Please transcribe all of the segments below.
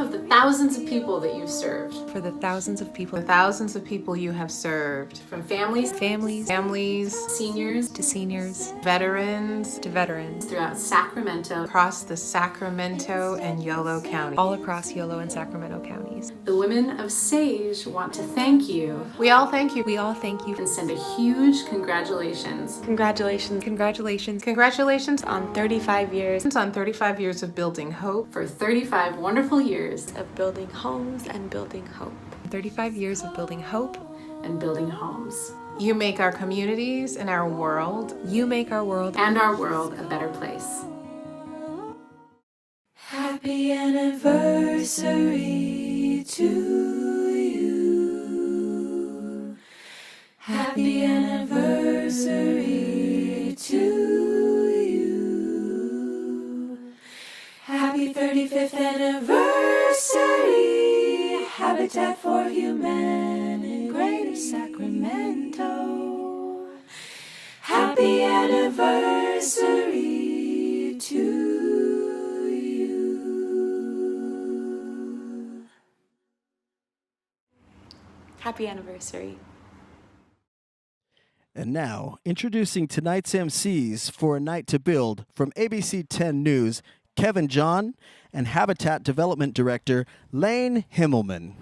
of the thousands of people that you've served. For the thousands of people. The thousands of people you have served. From families, seniors, to seniors, veterans, to veterans. Throughout Sacramento, across the Sacramento and Yolo County. All across Yolo and Sacramento counties. The women of Sage want to thank you. We all thank you. We all thank you. And send a huge congratulations. Congratulations. Congratulations. Congratulations on 35 years. On 35 years of building hope. For 35 wonderful years of building homes and building hope. 35 years of building hope and building homes. You make our communities and our world. You make our world and our world a better place. Happy anniversary to you. Happy anniversary to you. Happy 35th anniversary. Habitat for Humanity, Greater Sacramento. Happy anniversary to you. Happy anniversary. And now, introducing tonight's MCs for A Night to Build from ABC 10 News, Kevin John, and Habitat Development Director Lane Himmelman.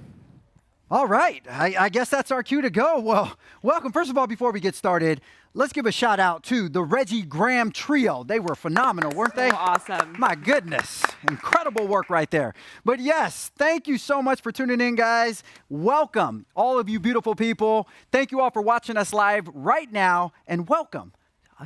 All right, I guess that's our cue to go. Well, welcome. First of all, before we get started, let's give a shout out to the Reggie Graham Trio. They were phenomenal, weren't they? Awesome. My goodness, incredible work right there. But yes, thank you so much for tuning in, guys. Welcome, all of you beautiful people. Thank you all for watching us live right now, and welcome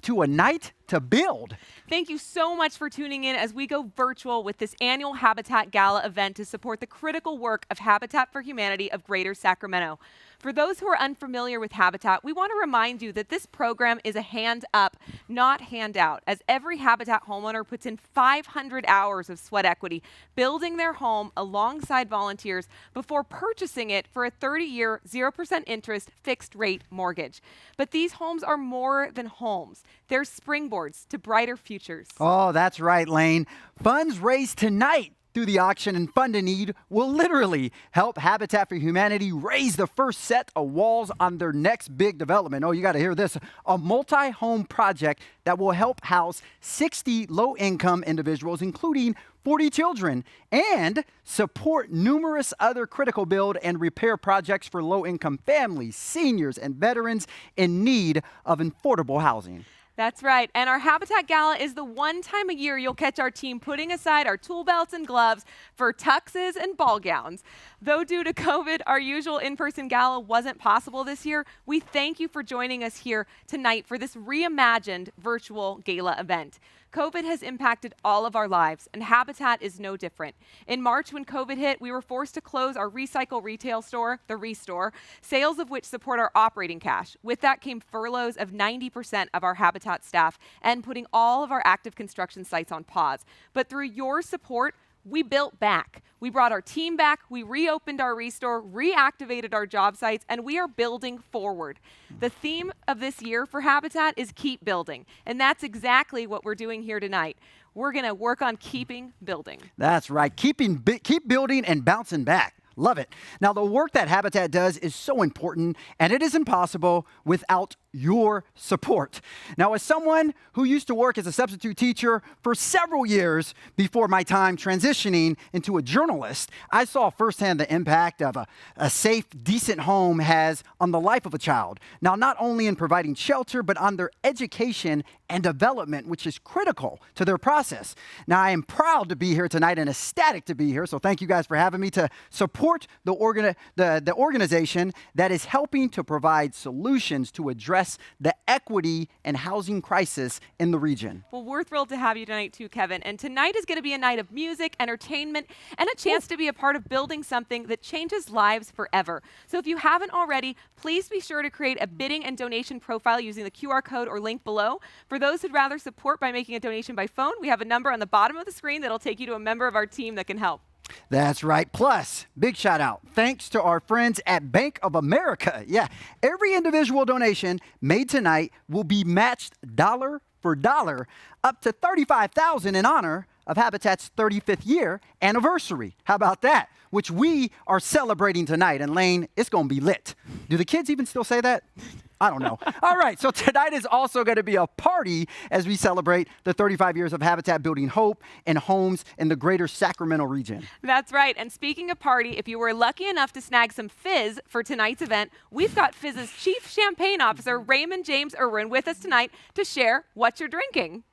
to A Night to Build. Thank you so much for tuning in as we go virtual with this annual Habitat Gala event to support the critical work of Habitat for Humanity of Greater Sacramento. For those who are unfamiliar with Habitat, we want to remind you that this program is a hand up, not handout, as every Habitat homeowner puts in 500 hours of sweat equity building their home alongside volunteers before purchasing it for a 30-year, 0% interest fixed rate mortgage. But these homes are more than homes. They're springboards to brighter futures. Oh, that's right, Lane. Funds raised tonight through the auction and Fund a Need will literally help Habitat for Humanity raise the first set of walls on their next big development. Oh, you got to hear this. A multi-home project that will help house 60 low-income individuals, including 40 children, and support numerous other critical build and repair projects for low-income families, seniors, and veterans in need of affordable housing. That's right. And our Habitat Gala is the one time a year you'll catch our team putting aside our tool belts and gloves for tuxes and ball gowns. Though due to COVID, our usual in-person gala wasn't possible this year, we thank you for joining us here tonight for this reimagined virtual gala event. COVID has impacted all of our lives, and Habitat is no different. In March, when COVID hit, we were forced to close our recycle retail store, the Restore, sales of which support our operating cash. With that came furloughs of 90% of our Habitat staff and putting all of our active construction sites on pause. But through your support, we built back. We brought our team back, we reopened our Restore, reactivated our job sites, and we are building forward. The theme of this year for Habitat is Keep Building, and that's exactly what we're doing here tonight. We're gonna work on keeping building. That's right, keep building and bouncing back. Love it. Now, the work that Habitat does is so important, and it is impossible without your support. Now, as someone who used to work as a substitute teacher for several years before my time transitioning into a journalist, I saw firsthand the impact of a safe, decent home has on the life of a child. Now, not only in providing shelter, but on their education and development, which is critical to their process. Now, I am proud to be here tonight and ecstatic to be here, so thank you guys for having me to support the organization that is helping to provide solutions to address the equity and housing crisis in the region. Well, we're thrilled to have you tonight too, Kevin. And tonight is going to be a night of music, entertainment, and a chance to be a part of building something that changes lives forever. So if you haven't already, please be sure to create a bidding and donation profile using the QR code or link below. For those who'd rather support by making a donation by phone, we have a number on the bottom of the screen that'll take you to a member of our team that can help. That's right. Plus, big shout out. Thanks to our friends at Bank of America. Yeah, every individual donation made tonight will be matched dollar for dollar up to $35,000 in honor of Habitat's 35th year anniversary. How about that? Which we are celebrating tonight. And Lane, it's going to be lit. Do the kids even still say that? I don't know. All right, so tonight is also going to be a party as we celebrate the 35 years of Habitat building hope and homes in the greater Sacramento region. That's right. And speaking of party, if you were lucky enough to snag some fizz for tonight's event, we've got Fizz's Chief Champagne Officer, Raymond James Irwin, with us tonight to share what you're drinking.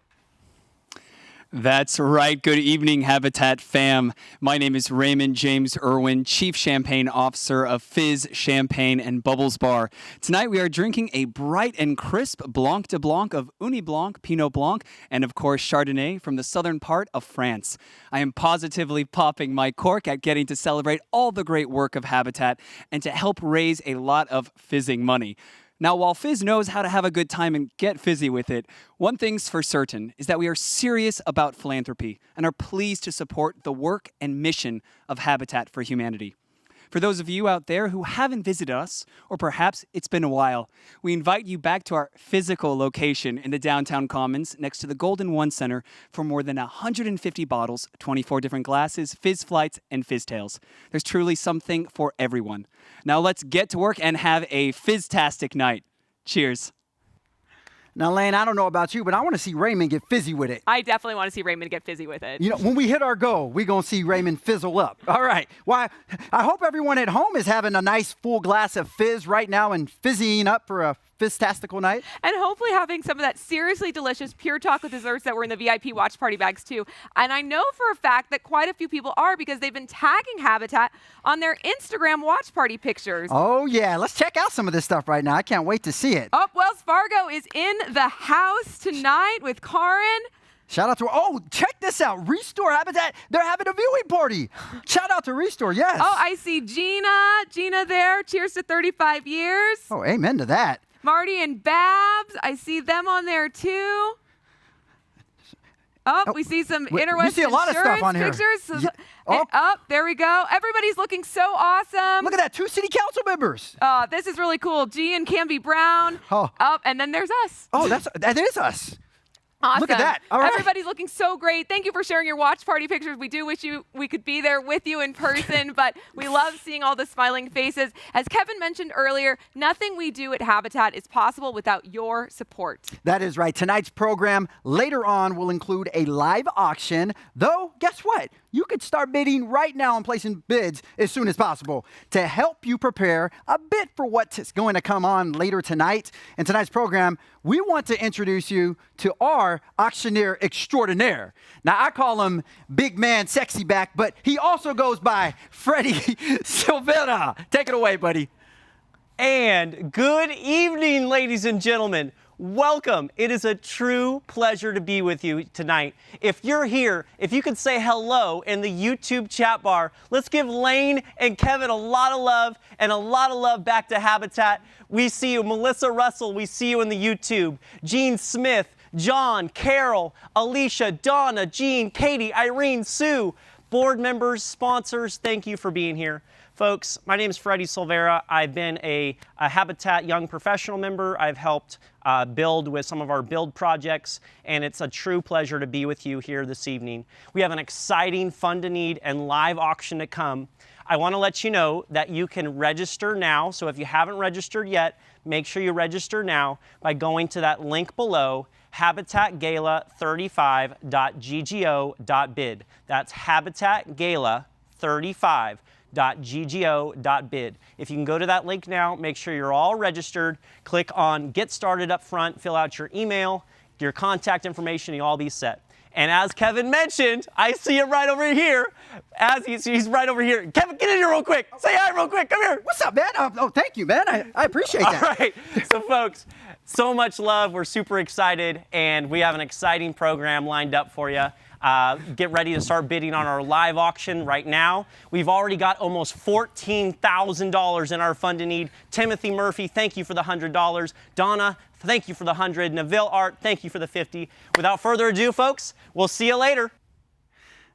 That's right. Good evening, Habitat fam. My name is Raymond James Irwin, Chief Champagne Officer of Fizz Champagne and Bubbles Bar. Tonight we are drinking a bright and crisp Blanc de Blanc of Uni Blanc, Pinot Blanc, and of course Chardonnay from the southern part of France. I am positively popping my cork at getting to celebrate all the great work of Habitat and to help raise a lot of fizzing money. Now, while Fizz knows how to have a good time and get fizzy with it, one thing's for certain is that we are serious about philanthropy and are pleased to support the work and mission of Habitat for Humanity. For those of you out there who haven't visited us, or perhaps it's been a while, we invite you back to our physical location in the downtown Commons next to the Golden One Center for more than 150 bottles, 24 different glasses, fizz flights, and fizztails. There's truly something for everyone. Now let's get to work and have a fizztastic night. Cheers. Now, Lane, I don't know about you, but I want to see Raymond get fizzy with it. I definitely want to see Raymond get fizzy with it. You know, when we hit our goal, we're going to see Raymond fizzle up. All right. Well, I hope everyone at home is having a nice full glass of fizz right now and fizzying up for a fizztastical night. And hopefully having some of that seriously delicious pure chocolate desserts that were in the VIP watch party bags too. And I know for a fact that quite a few people are because they've been tagging Habitat on their Instagram watch party pictures. Oh, yeah. Let's check out some of this stuff right now. I can't wait to see it. Oh, Wells Fargo is in the house tonight with Karin. Shout out to, oh, check this out. Restore Habitat, they're having a viewing party. Shout out to Restore, yes. Oh, I see Gina there. Cheers to 35 years. Oh, amen to that. Marty and Babs, I see them on there too. Oh, we see some Interwest we see a lot of stuff on here. Pictures. Yeah. Oh. There we go. Everybody's looking so awesome. Look at that, 2 city council members. This is really cool. G and Canby Brown. Oh. And then there's us. Oh, that is us. Awesome. Look at that. All right. Everybody's looking so great. Thank you for sharing your watch party pictures. We do wish we could be there with you in person, but we love seeing all the smiling faces. As Kevin mentioned earlier, nothing we do at Habitat is possible without your support. That is right. Tonight's program later on will include a live auction, though guess what? You could start bidding right now and placing bids as soon as possible to help you prepare a bit for what's going to come on later tonight. In tonight's program, we want to introduce you to our auctioneer extraordinaire. Now, I call him Big Man Sexy Back, but he also goes by Freddie Silveria. Take it away, buddy. And good evening, ladies and gentlemen. Welcome. It is a true pleasure to be with you tonight. If you're here, if you could say hello in the YouTube chat bar, let's give Lane and Kevin a lot of love and a lot of love back to Habitat. We see you. Melissa Russell, we see you in the YouTube. Gene Smith, John, Carol, Alicia, Donna, Jean, Katie, Irene, Sue, board members, sponsors, thank you for being here. Folks, my name is Freddie Silveria. I've been a Habitat Young Professional member. I've helped build with some of our build projects, and it's a true pleasure to be with you here this evening. We have an exciting Fund a Need and live auction to come. I want to let you know that you can register now, so if you haven't registered yet, make sure you register now by going to that link below, habitatgala35.ggo.bid. That's habitatgala35.ggo.bid. If you can go to that link now, make sure you're all registered. Click on Get Started up front, fill out your email, your contact information, you'll all be set. And as Kevin mentioned, I see him right over here. He's right over here. Kevin, get in here real quick. Say hi real quick. Come here. What's up, man? Oh, thank you, man. I appreciate that. All right. So, folks, so much love. We're super excited, and we have an exciting program lined up for you. Get ready to start bidding on our live auction right now. We've already got almost $14,000 in our Fund a Need. Timothy Murphy, thank you for the $100. Donna, thank you for the 100. Neville Art, thank you for the 50. Without further ado, folks, we'll see you later.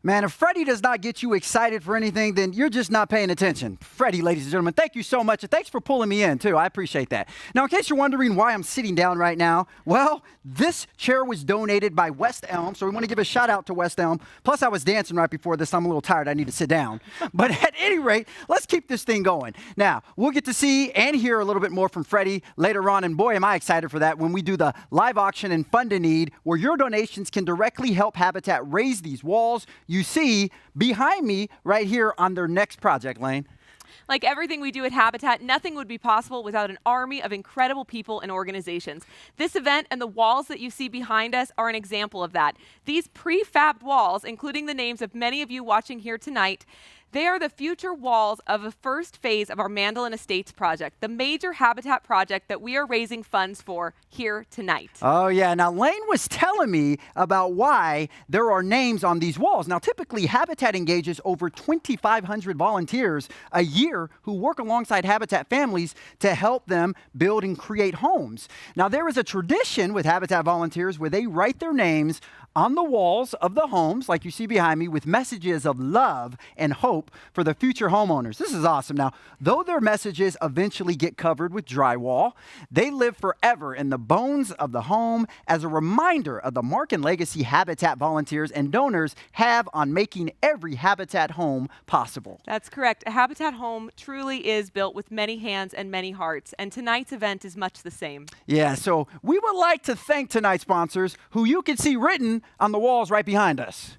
Man, if Freddie does not get you excited for anything, then you're just not paying attention. Freddie, ladies and gentlemen, thank you so much. And thanks for pulling me in, too. I appreciate that. Now, in case you're wondering why I'm sitting down right now, well, this chair was donated by West Elm, so we want to give a shout out to West Elm. Plus, I was dancing right before this. I'm a little tired. I need to sit down. But at any rate, let's keep this thing going. Now, we'll get to see and hear a little bit more from Freddie later on. And boy, am I excited for that when we do the live auction and Fund a Need, where your donations can directly help Habitat raise these walls you see behind me right here on their next project, Lane. Like everything we do at Habitat, nothing would be possible without an army of incredible people and organizations. This event and the walls that you see behind us are an example of that. These prefabbed walls, including the names of many of you watching here tonight, they are the future walls of the first phase of our Mandolin Estates project, the major Habitat project that we are raising funds for here tonight. Oh, yeah. Now, Lane was telling me about why there are names on these walls. Now, typically, Habitat engages over 2,500 volunteers a year who work alongside Habitat families to help them build and create homes. Now, there is a tradition with Habitat volunteers where they write their names on the walls of the homes, like you see behind me, with messages of love and hope for the future homeowners. This is awesome. Now, though their messages eventually get covered with drywall, they live forever in the bones of the home as a reminder of the mark and legacy Habitat volunteers and donors have on making every Habitat home possible. That's correct. A Habitat home truly is built with many hands and many hearts, and tonight's event is much the same. Yeah, so we would like to thank tonight's sponsors, who you can see written on the walls right behind us.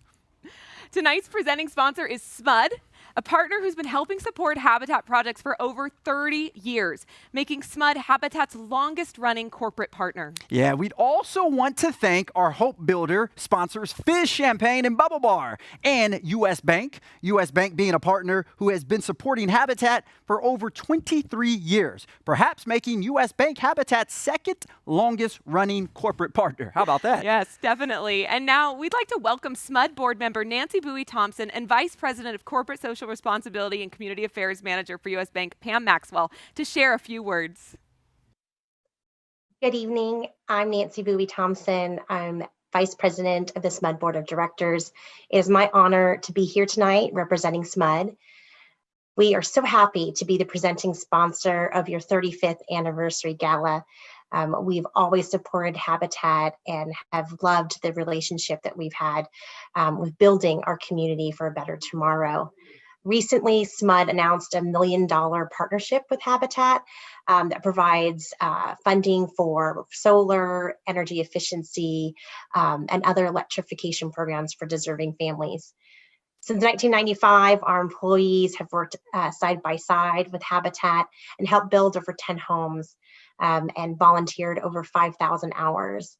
Tonight's presenting sponsor is SMUD, a partner who's been helping support Habitat projects for over 30 years, making SMUD Habitat's longest-running corporate partner. Yeah, we'd also want to thank our Hope Builder sponsors, Fizz Champagne and Bubble Bar, and U.S. Bank. U.S. Bank being a partner who has been supporting Habitat for over 23 years, perhaps making U.S. Bank Habitat's second longest-running corporate partner. How about that? Yes, definitely. And now we'd like to welcome SMUD board member Nancy Bowie-Thompson and Vice President of Corporate Social Responsibility and Community Affairs Manager for U.S. Bank, Pam Maxwell, to share a few words. Good evening. I'm Nancy Bowie-Thompson. I'm Vice President of the SMUD Board of Directors. It is my honor to be here tonight representing SMUD. We are so happy to be the presenting sponsor of your 35th anniversary gala. We've always supported Habitat and have loved the relationship that we've had with building our community for a better tomorrow. Recently, SMUD announced $1 million partnership with Habitat that provides funding for solar, energy efficiency, and other electrification programs for deserving families. Since 1995, our employees have worked side by side with Habitat and helped build over 10 homes and volunteered over 5,000 hours.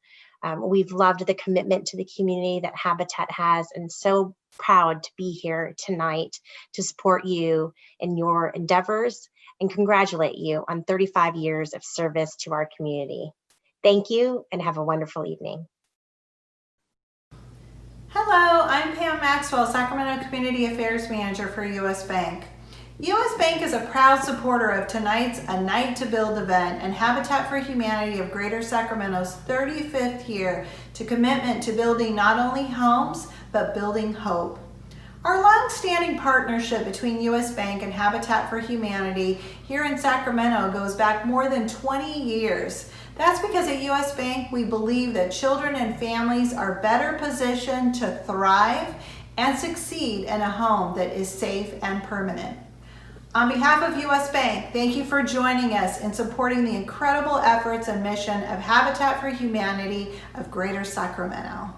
We've loved the commitment to the community that Habitat has, and so proud to be here tonight to support you in your endeavors and congratulate you on 35 years of service to our community. Thank you and have a wonderful evening. Hello, I'm Pam Maxwell, Sacramento Community Affairs Manager for U.S. Bank. U.S. Bank is a proud supporter of tonight's A Night to Build event and Habitat for Humanity of Greater Sacramento's 35th year to commitment to building not only homes, but building hope. Our long-standing partnership between U.S. Bank and Habitat for Humanity here in Sacramento goes back more than 20 years. That's because at U.S. Bank, we believe that children and families are better positioned to thrive and succeed in a home that is safe and permanent. On behalf of U.S. Bank, thank you for joining us in supporting the incredible efforts and mission of Habitat for Humanity of Greater Sacramento.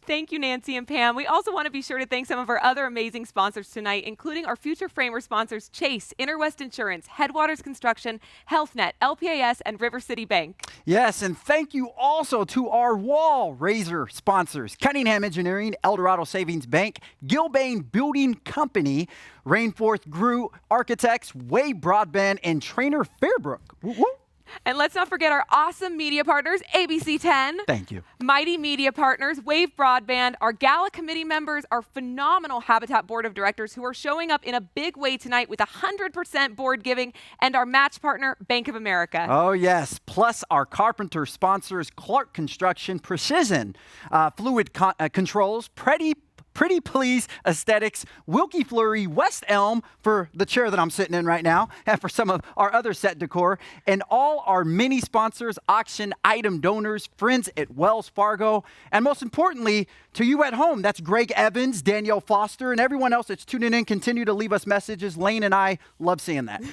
Thank you, Nancy and Pam. We also want to be sure to thank some of our other amazing sponsors tonight, including our future framer sponsors, Chase, Interwest Insurance, Headwaters Construction, HealthNet, LPAS, and River City Bank. Yes, and thank you also to our wall raiser sponsors, Cunningham Engineering, Eldorado Savings Bank, Gilbane Building Company, Rainforth Grew Architects, Wave Broadband, and Trainer Fairbrook. Woo-woo. And let's not forget our awesome media partners, ABC 10. Thank you. Mighty Media Partners, Wave Broadband, our Gala committee members, our phenomenal Habitat Board of Directors who are showing up in a big way tonight with 100% board giving, and our match partner, Bank of America. Oh, yes. Plus our carpenter sponsors, Clark Construction, Precision, Fluid Controls, Pretty Please Aesthetics, Wilkie Fleury, West Elm for the chair that I'm sitting in right now, and for some of our other set decor, and all our mini sponsors, auction item donors, friends at Wells Fargo, and most importantly, to you at home. That's Greg Evans, Danielle Foster, and everyone else that's tuning in. Continue to leave us messages. Lane and I love seeing that.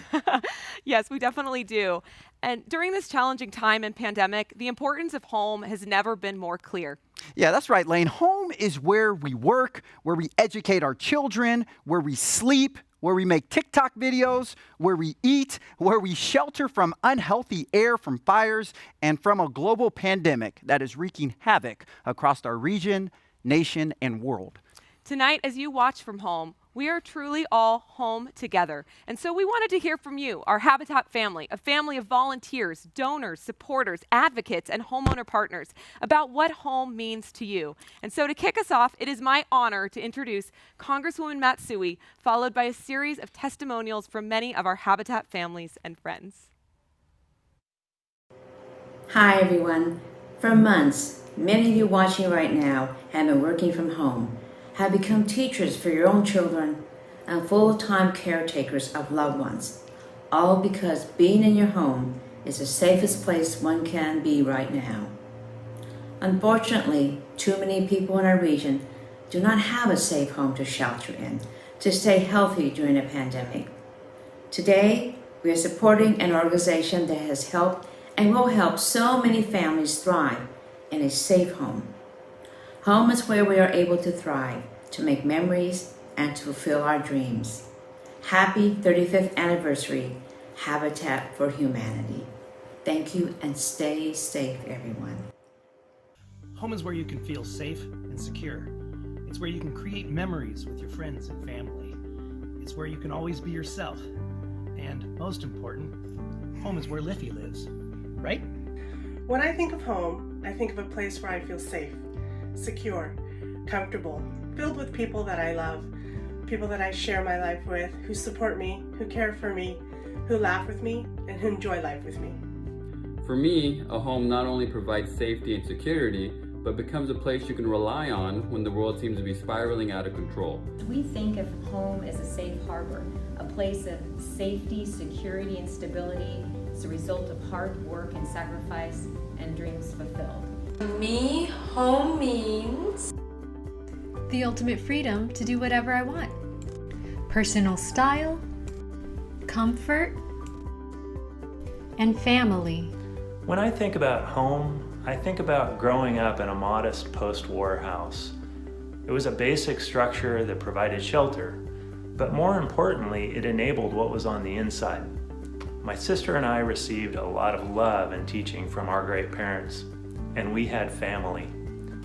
Yes, we definitely do. And during this challenging time and pandemic, the importance of home has never been more clear. Yeah, that's right, Lane. Home is where we work, where we educate our children, where we sleep, where we make TikTok videos, where we eat, where we shelter from unhealthy air from fires, and from a global pandemic that is wreaking havoc across our region, nation, and world. Tonight, as you watch from home, we are truly all home together. And so we wanted to hear from you, our Habitat family, a family of volunteers, donors, supporters, advocates, and homeowner partners, about what home means to you. And so to kick us off, it is my honor to introduce Congresswoman Matsui, followed by a series of testimonials from many of our Habitat families and friends. Hi, everyone. For months, many of you watching right now have been working from home, have become teachers for your own children, and full-time caretakers of loved ones, all because being in your home is the safest place one can be right now. Unfortunately, too many people in our region do not have a safe home to shelter in, to stay healthy during a pandemic. Today, we are supporting an organization that has helped and will help so many families thrive in a safe home. Home is where we are able to thrive, to make memories, and to fulfill our dreams. Happy 35th anniversary, Habitat for Humanity. Thank you, and stay safe, everyone. Home is where you can feel safe and secure. It's where you can create memories with your friends and family. It's where you can always be yourself. And most important, home is where Liffey lives, right? When I think of home, I think of a place where I feel safe, secure, comfortable, filled with people that I love, people that I share my life with, who support me, who care for me, who laugh with me, and who enjoy life with me. For me, a home not only provides safety and security, but becomes a place you can rely on when the world seems to be spiraling out of control. We think of home as a safe harbor, a place of safety, security, and stability. It's a result of hard work and sacrifice and dreams fulfilled. For me, home means the ultimate freedom to do whatever I want. Personal style, comfort, and family. When I think about home, I think about growing up in a modest post-war house. It was a basic structure that provided shelter, but more importantly, it enabled what was on the inside. My sister and I received a lot of love and teaching from our great parents, and we had family.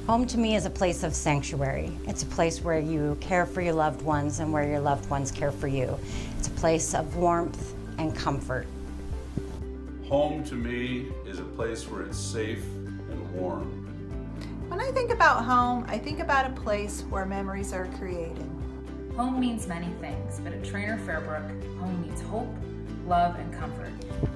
Home to me is a place of sanctuary. It's a place where you care for your loved ones and where your loved ones care for you. It's a place of warmth and comfort. Home to me is a place where it's safe and warm. When I think about home, I think about a place where memories are created. Home means many things, but at Trainer Fairbrook, home means hope, love, and comfort.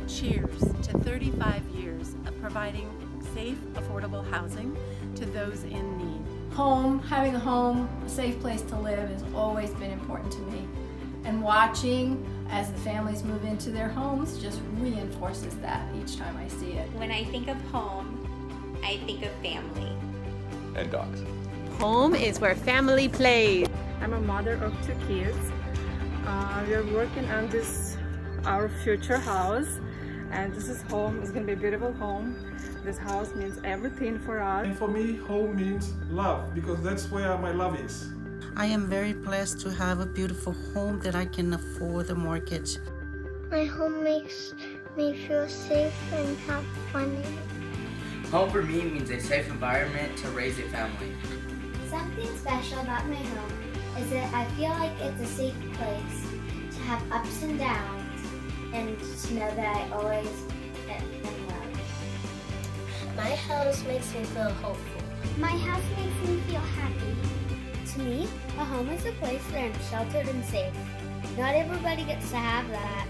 Cheers to 35 years of providing safe, affordable housing to those in need. Home, having a home, a safe place to live has always been important to me. And watching as the families move into their homes just reinforces that each time I see it. When I think of home, I think of family. And dogs. Home is where family plays. I'm a mother of 2 kids. We are working on our future house, and this is home. It's going to be a beautiful home. This house means everything for us. And for me, home means love, because that's where my love is. I am very blessed to have a beautiful home that I can afford the mortgage. My home makes me feel safe and have fun in it. Home for me means a safe environment to raise a family. Something special about my home is that I feel like it's a safe place to have ups and downs and to know that I always am loved. My house makes me feel hopeful. My house makes me feel happy. To me, a home is a place where I'm sheltered and safe. Not everybody gets to have that.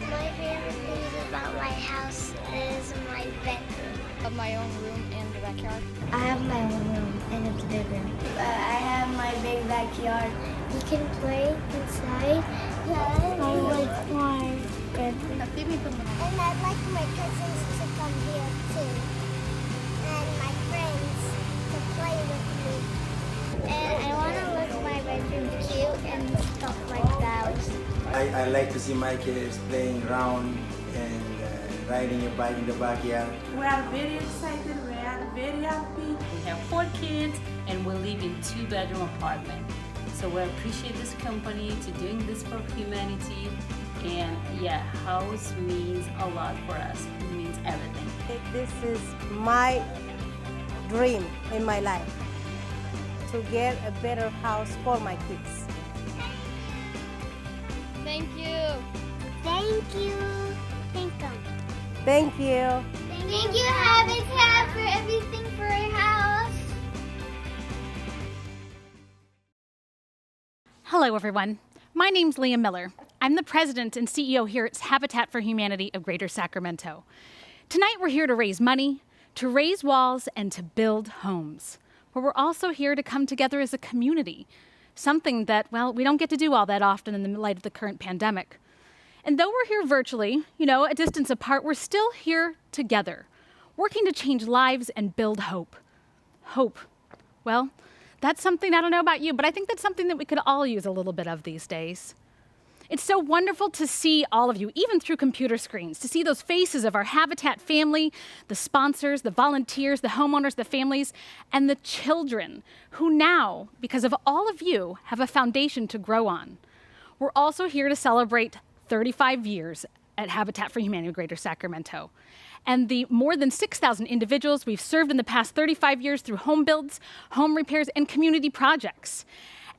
My favorite things about my house is my bedroom. I have my own room in the backyard. I have my own room and it's a big room. I have my big backyard. You can play inside. Yeah, I like my bedroom. And I'd like my cousins to come here too. And my friends to play with me. And I want to make my bedroom cute and stuff like that. I like to see my kids playing around and riding a bike in the backyard. We are very excited, we are very happy. We have 4 kids and we live in 2-bedroom apartment. So we appreciate this company to doing this for humanity. And yeah, house means a lot for us. It means everything. This is my dream in my life, to get a better house for my kids. Thank you. Thank you. Thank you. Thank you. Thank you, Habitat, for everything for our house. Hello, everyone. My name's Leah Miller. I'm the president and CEO here at Habitat for Humanity of Greater Sacramento. Tonight, we're here to raise money, to raise walls, and to build homes. But we're also here to come together as a community, something that, well, we don't get to do all that often in the light of the current pandemic. And though we're here virtually, a distance apart, we're still here together, working to change lives and build hope. Hope. Well, that's something, I don't know about you, but I think that's something that we could all use a little bit of these days. It's so wonderful to see all of you, even through computer screens, to see those faces of our Habitat family, the sponsors, the volunteers, the homeowners, the families, and the children who now, because of all of you, have a foundation to grow on. We're also here to celebrate 35 years at Habitat for Humanity of Greater Sacramento. And the more than 6,000 individuals we've served in the past 35 years through home builds, home repairs, and community projects.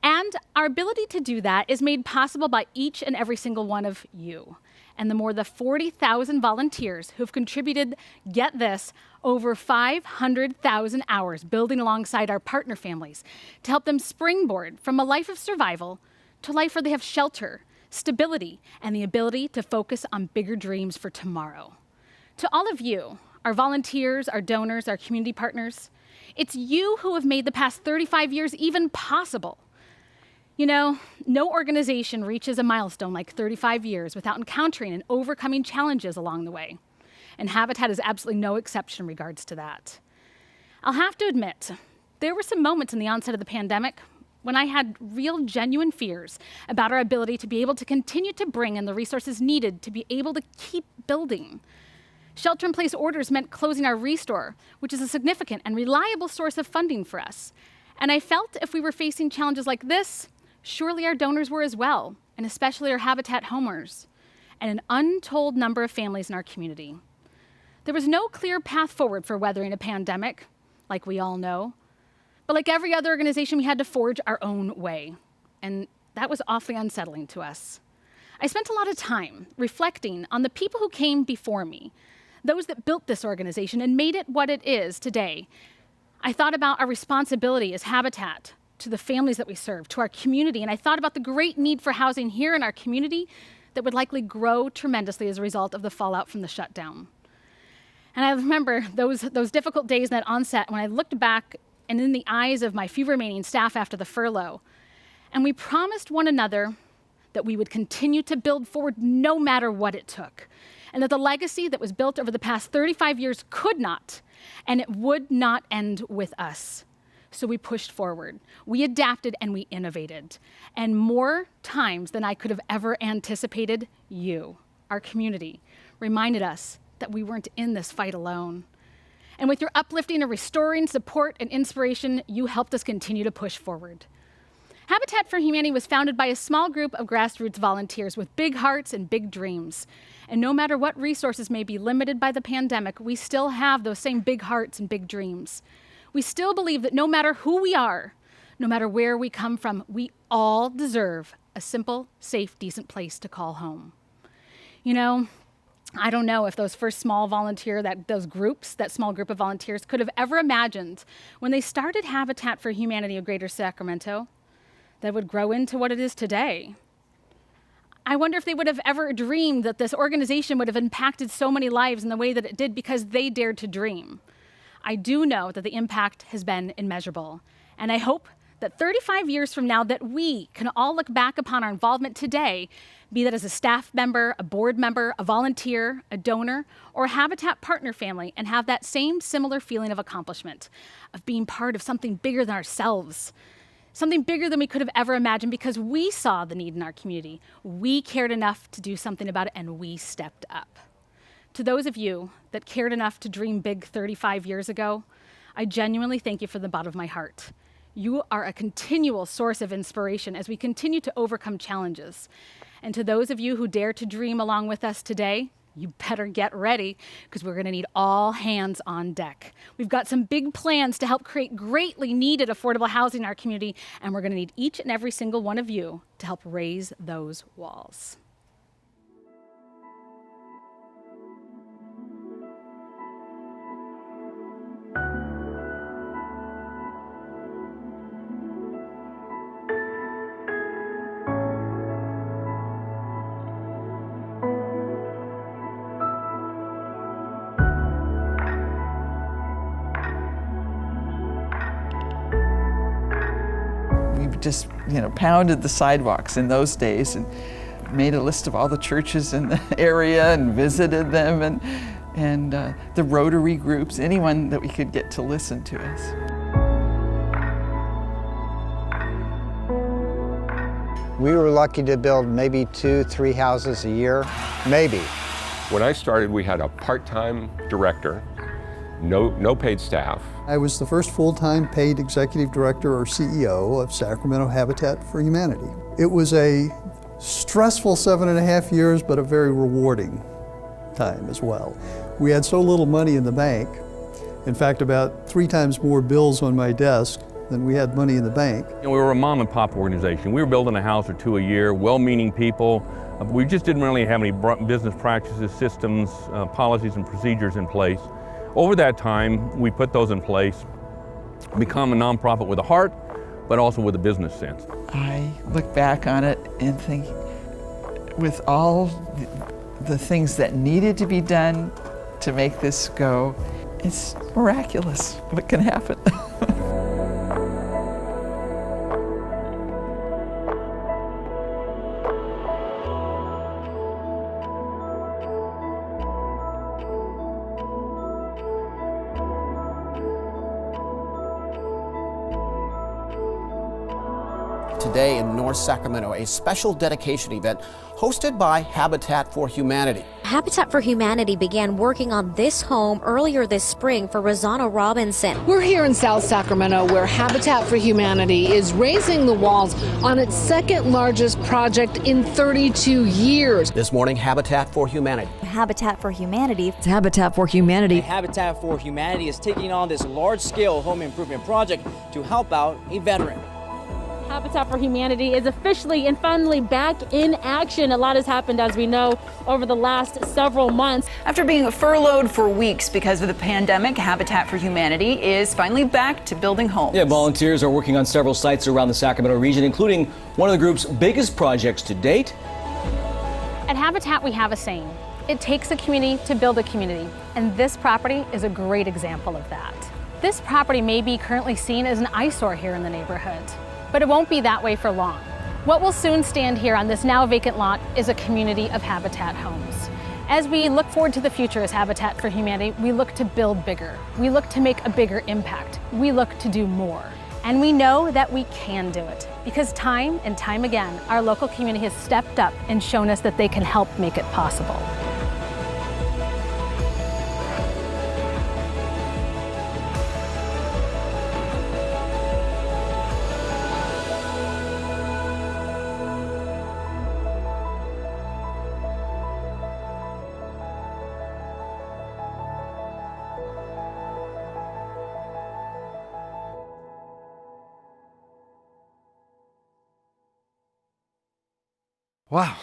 And our ability to do that is made possible by each and every single one of you. And the more than 40,000 volunteers who've contributed, get this, over 500,000 hours building alongside our partner families to help them springboard from a life of survival to a life where they have shelter, stability, and the ability to focus on bigger dreams for tomorrow. To all of you, our volunteers, our donors, our community partners, it's you who have made the past 35 years even possible. No organization reaches a milestone like 35 years without encountering and overcoming challenges along the way. And Habitat is absolutely no exception in regards to that. I'll have to admit, there were some moments in the onset of the pandemic when I had real, genuine fears about our ability to be able to continue to bring in the resources needed to be able to keep building. Shelter-in-place orders meant closing our restore, which is a significant and reliable source of funding for us. And I felt if we were facing challenges like this, surely our donors were as well, and especially our Habitat homeowners, and an untold number of families in our community. There was no clear path forward for weathering a pandemic, like we all know. But like every other organization, we had to forge our own way. And that was awfully unsettling to us. I spent a lot of time reflecting on the people who came before me, those that built this organization and made it what it is today. I thought about our responsibility as Habitat to the families that we serve, to our community, and I thought about the great need for housing here in our community that would likely grow tremendously as a result of the fallout from the shutdown. And I remember those difficult days, that onset, when I looked back and in the eyes of my few remaining staff after the furlough, and we promised one another that we would continue to build forward no matter what it took, and that the legacy that was built over the past 35 years could not, and it would not end with us. So we pushed forward, we adapted, and we innovated. And more times than I could have ever anticipated, you, our community, reminded us that we weren't in this fight alone. And with your uplifting and restoring support and inspiration, you helped us continue to push forward. Habitat for Humanity was founded by a small group of grassroots volunteers with big hearts and big dreams. And no matter what resources may be limited by the pandemic, we still have those same big hearts and big dreams. We still believe that no matter who we are, no matter where we come from, we all deserve a simple, safe, decent place to call home. I don't know if those first small volunteer, that small group of volunteers could have ever imagined when they started Habitat for Humanity of Greater Sacramento that would grow into what it is today. I wonder if they would have ever dreamed that this organization would have impacted so many lives in the way that it did because they dared to dream. I do know that the impact has been immeasurable, and I hope that 35 years from now that we can all look back upon our involvement today, be that as a staff member, a board member, a volunteer, a donor, or a Habitat partner family, and have that same similar feeling of accomplishment, of being part of something bigger than ourselves, something bigger than we could have ever imagined because we saw the need in our community. We cared enough to do something about it, and we stepped up. To those of you that cared enough to dream big 35 years ago, I genuinely thank you from the bottom of my heart. You are a continual source of inspiration as we continue to overcome challenges. And to those of you who dare to dream along with us today, you better get ready because we're going to need all hands on deck. We've got some big plans to help create greatly needed affordable housing in our community, and we're going to need each and every single one of you to help raise those walls. Just, pounded the sidewalks in those days and made a list of all the churches in the area and visited them and the Rotary groups, anyone that we could get to listen to us. We were lucky to build maybe 2-3 houses a year, maybe. When I started, we had a part-time director, no paid staff. I was the first full-time paid executive director or CEO of Sacramento Habitat for Humanity. It was a stressful 7.5 years, but a very rewarding time as well. We had so little money in the bank, in fact, about 3 times more bills on my desk than we had money in the bank. We were a mom and pop organization. We were building a house or two a year, well-meaning people. We just didn't really have any business practices, systems, policies, and procedures in place. Over that time, we put those in place, become a nonprofit with a heart, but also with a business sense. I look back on it and think, with all the things that needed to be done to make this go, it's miraculous what can happen. Today in North Sacramento, a special dedication event hosted by Habitat for Humanity. Habitat for Humanity began working on this home earlier this spring for Rosanna Robinson. We're here in South Sacramento where Habitat for Humanity is raising the walls on its second largest project in 32 years. This morning, Habitat for Humanity. Habitat for Humanity. It's Habitat for Humanity. Habitat for Humanity is taking on this large-scale home improvement project to help out a veteran. Habitat for Humanity is officially and finally back in action. A lot has happened, as we know, over the last several months. After being furloughed for weeks because of the pandemic, Habitat for Humanity is finally back to building homes. Yeah, volunteers are working on several sites around the Sacramento region, including one of the group's biggest projects to date. At Habitat, we have a saying, it takes a community to build a community, and this property is a great example of that. This property may be currently seen as an eyesore here in the neighborhood, but it won't be that way for long. What will soon stand here on this now vacant lot is a community of Habitat homes. As we look forward to the future as Habitat for Humanity, we look to build bigger. We look to make a bigger impact. We look to do more. And we know that we can do it because time and time again, our local community has stepped up and shown us that they can help make it possible. Wow,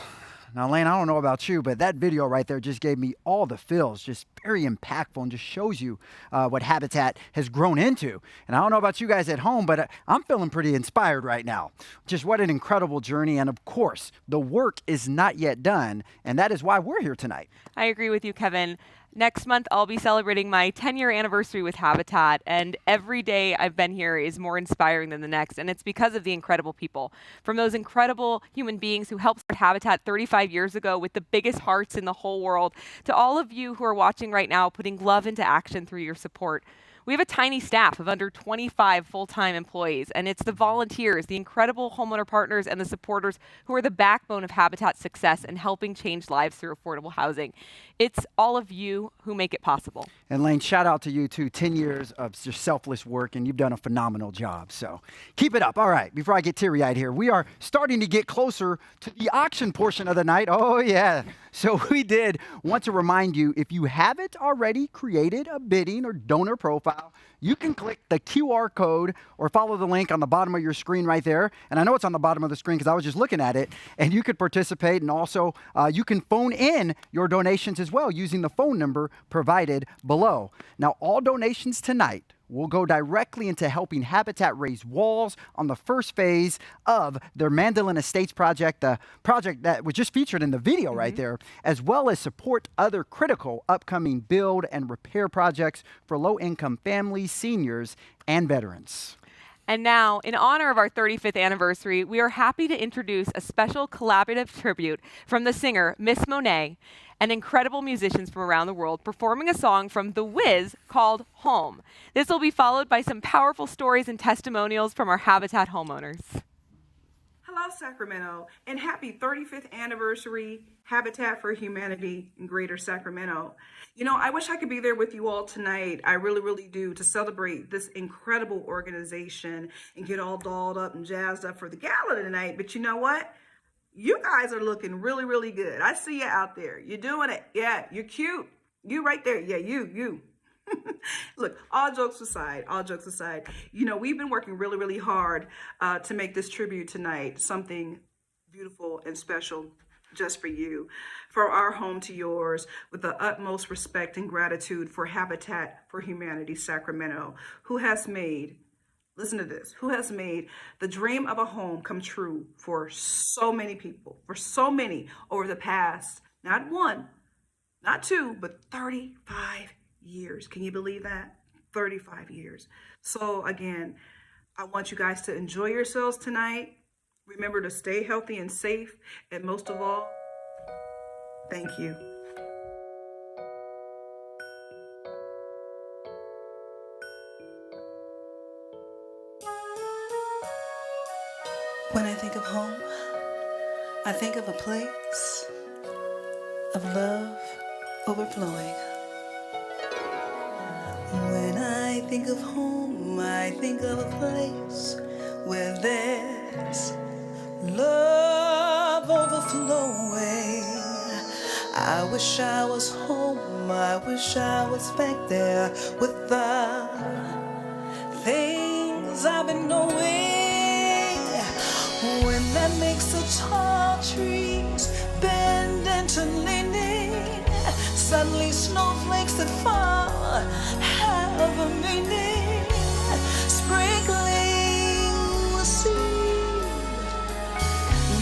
Now, Lane, I don't know about you, but that video right there just gave me all the feels, just very impactful, and just shows you what Habitat has grown into. And I don't know about you guys at home, but I'm feeling pretty inspired right now. Just what an incredible journey. And of course, the work is not yet done, and that is why we're here tonight. I agree with you, Kevin. Next month, I'll be celebrating my 10-year anniversary with Habitat, and every day I've been here is more inspiring than the next, and it's because of the incredible people. From those incredible human beings who helped start Habitat 35 years ago with the biggest hearts in the whole world, to all of you who are watching right now putting love into action through your support. We have a tiny staff of under 25 full-time employees, and it's the volunteers, the incredible homeowner partners, and the supporters who are the backbone of Habitat's success and helping change lives through affordable housing. It's all of you who make it possible. And Lane, shout out to you too. 10 years of just selfless work, and you've done a phenomenal job. So keep it up. All right, before I get teary-eyed here, we are starting to get closer to the auction portion of the night. Oh yeah. So we did want to remind you, if you haven't already created a bidding or donor profile, you can click the QR code or follow the link on the bottom of your screen right there. And I know it's on the bottom of the screen because I was just looking at it. And you could participate, and also you can phone in your donations as well using the phone number provided below. Now, all donations tonight will go directly into helping Habitat raise walls on the first phase of their Mandolin Estates project, the project that was just featured in the video right there, as well as support other critical upcoming build and repair projects for low-income families, seniors, and veterans. And now, in honor of our 35th anniversary, we are happy to introduce a special collaborative tribute from the singer Miss Monet and incredible musicians from around the world performing a song from The Wiz called Home. This will be followed by some powerful stories and testimonials from our Habitat homeowners. Hello, Sacramento, and happy 35th anniversary, Habitat for Humanity in Greater Sacramento. You know, I wish I could be there with you all tonight. I really, really do, to celebrate this incredible organization and get all dolled up and jazzed up for the gala tonight. But you know what? You guys are looking really, really good. I see you out there. You're doing it. Yeah, you're cute. You right there. Yeah, you. Look, all jokes aside, you know, we've been working really, really hard to make this tribute tonight something beautiful and special just for you, for our home to yours, with the utmost respect and gratitude for Habitat for Humanity Sacramento, who has made, listen to this, who has made the dream of a home come true for so many people, for so many over the past, not one, not two, but 35 years. Can you believe that? 35 years. So again, I want you guys to enjoy yourselves tonight. Remember to stay healthy and safe, and most of all, thank you. When I think of home, I think of a place of love overflowing. When I think of home, I think of a place where there's love overflowing. I wish I was home, I wish I was back there with the things I've been knowing. When that makes the tall trees bend into leaning, suddenly snowflakes that fall have a meaning, sprinkling the seed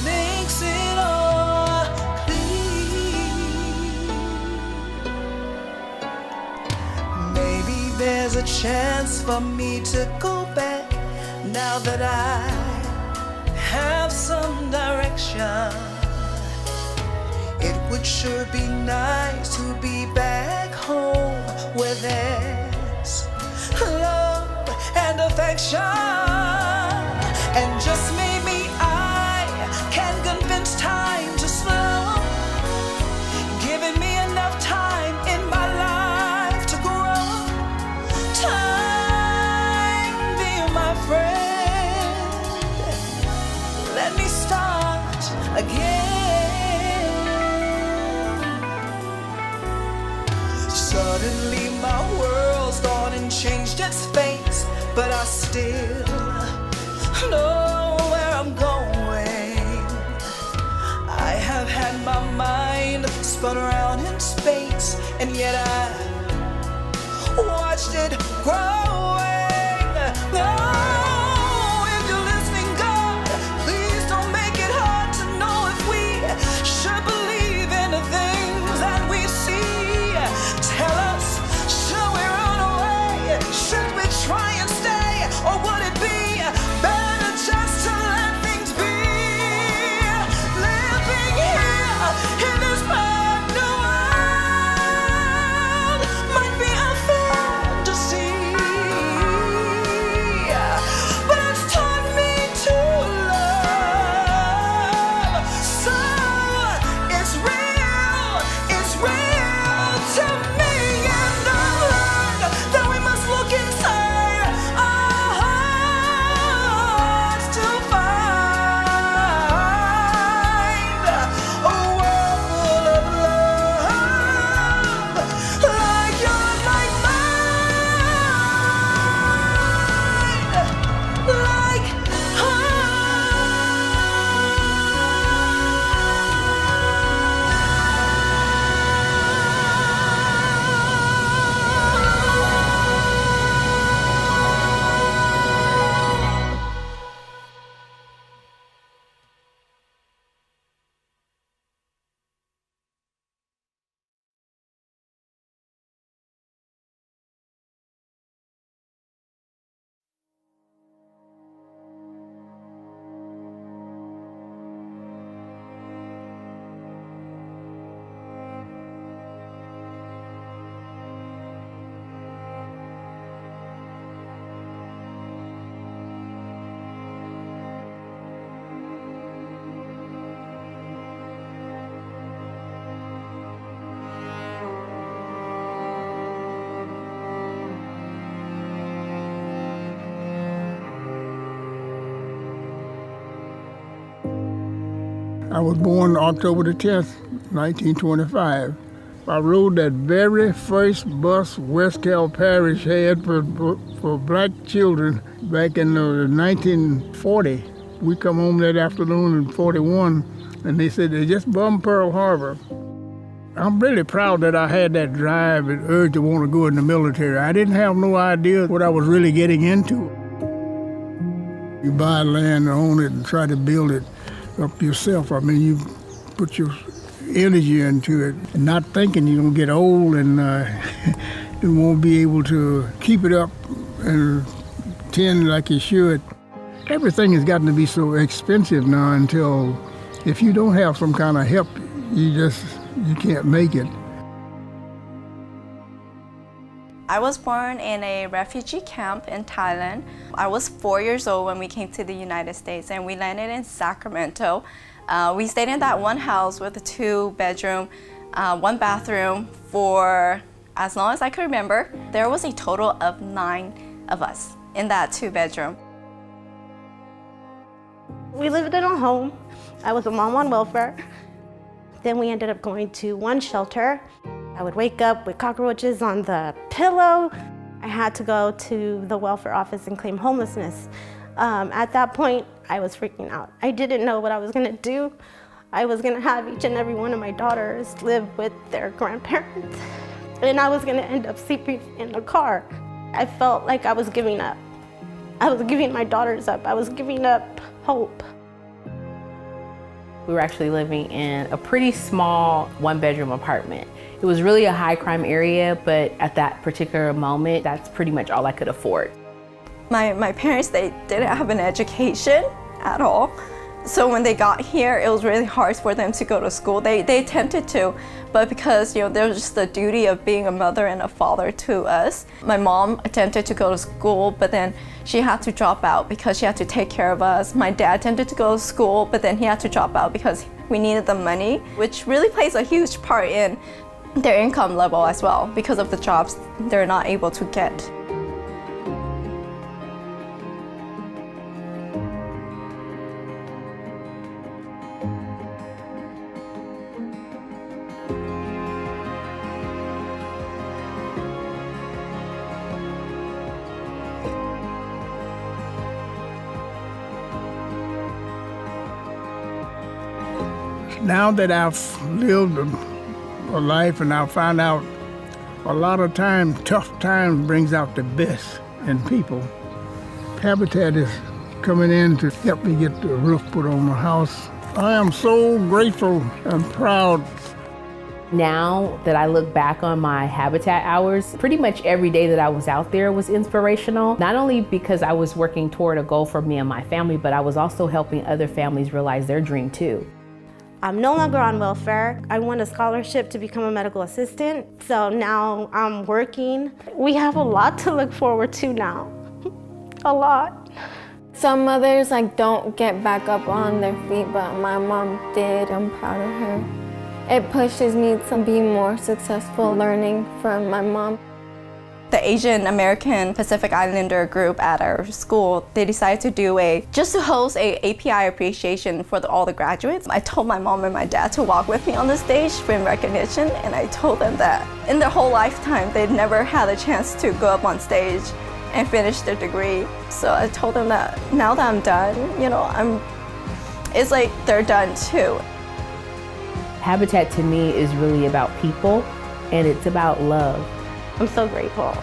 makes it all clean. Maybe there's a chance for me to go back now that I have some direction. It would sure be nice to be back home where there's love and affection. And just maybe I can convince time to slow, giving me enough time in my life to grow. Time, be my friend. Let me start again. Suddenly my world's gone and changed its face, but I still know where I'm going. I have had my spun around in space, and yet I watched it growing. Oh, if you're listening, God, please don't make it hard to know if we should believe in the things that we see. Tell us, should we run away? Should we try and stay? Or would it be better just to let things be? Living here in this brand new world might be a fantasy, but it's taught me to love. So it's real to me, and I've learned that we must look inside our hearts to find a world of love like yours, like mine, like I was born October the 10th, 1925. I rode that very first bus West Cal Parish had for black children back in 1940. We come home that afternoon in 41, and they said they just bombed Pearl Harbor. I'm really proud that I had that drive and urge to want to go in the military. I didn't have no idea what I was really getting into. You buy land and own it and try to build it up yourself. I mean, you put your energy into it, and not thinking you're gonna get old and you won't be able to keep it up and tend like you should. Everything has gotten to be so expensive now until if you don't have some kind of help, you can't make it. I was born in a refugee camp in Thailand. I was 4 years old when we came to the United States, and we landed in Sacramento. We stayed in that one house with a 2-bedroom, 1 bathroom for as long as I could remember. There was a total of 9 of us in that 2-bedroom. We lived in a home. I was a mom on welfare. Then we ended up going to one shelter. I would wake up with cockroaches on the pillow. I had to go to the welfare office and claim homelessness. At that point, I was freaking out. I didn't know what I was gonna do. I was gonna have each and every one of my daughters live with their grandparents, and I was gonna end up sleeping in the car. I felt like I was giving up. I was giving my daughters up. I was giving up hope. We were actually living in a pretty small 1-bedroom apartment. It was really a high crime area, but at that particular moment, that's pretty much all I could afford. My parents, they didn't have an education at all. So when they got here, it was really hard for them to go to school. They attempted to, but because there was just the duty of being a mother and a father to us. My mom attempted to go to school, but then she had to drop out because she had to take care of us. My dad attempted to go to school, but then he had to drop out because we needed the money, which really plays a huge part in their income level as well because of the jobs they're not able to get. Now that I've lived of life, and I found out a lot of times, tough times brings out the best in people. Habitat is coming in to help me get the roof put on my house. I am so grateful and proud. Now that I look back on my Habitat hours, pretty much every day that I was out there was inspirational. Not only because I was working toward a goal for me and my family, but I was also helping other families realize their dream too. I'm no longer on welfare. I won a scholarship to become a medical assistant, so now I'm working. We have a lot to look forward to now, a lot. Some mothers don't get back up on their feet, but my mom did. I'm proud of her. It pushes me to be more successful learning from my mom. The Asian American Pacific Islander group at our school, they decided to do just to host a API appreciation for all the graduates. I told my mom and my dad to walk with me on the stage for recognition, and I told them that in their whole lifetime, they'd never had a chance to go up on stage and finish their degree. So I told them that now that I'm done, it's like they're done too. Habitat to me is really about people, and it's about love. I'm so grateful.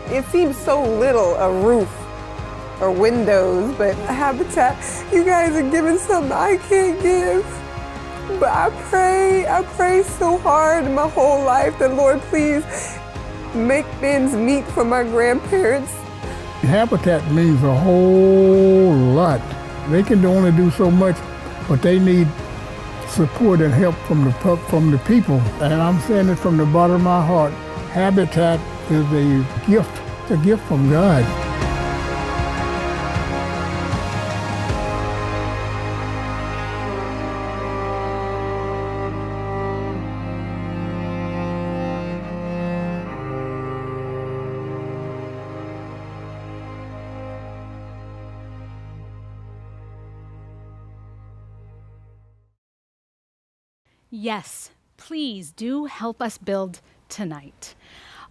It seems so little, a roof or windows, but Habitat, you guys are giving something I can't give. But I pray so hard my whole life that Lord, please make ends meet for my grandparents. Habitat means a whole lot. They can only do so much, but they need support and help from the people. And I'm saying it from the bottom of my heart. Habitat is a gift from God. Yes, please do help us build tonight.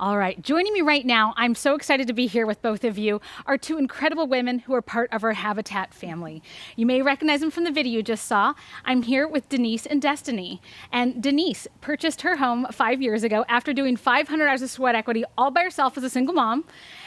All right, joining me right now, I'm so excited to be here with both of you, are two incredible women who are part of our Habitat family. You may recognize them from the video you just saw. I'm here with Denise and Destiny. And Denise purchased her home 5 years ago after doing 500 hours of sweat equity all by herself as a single mom,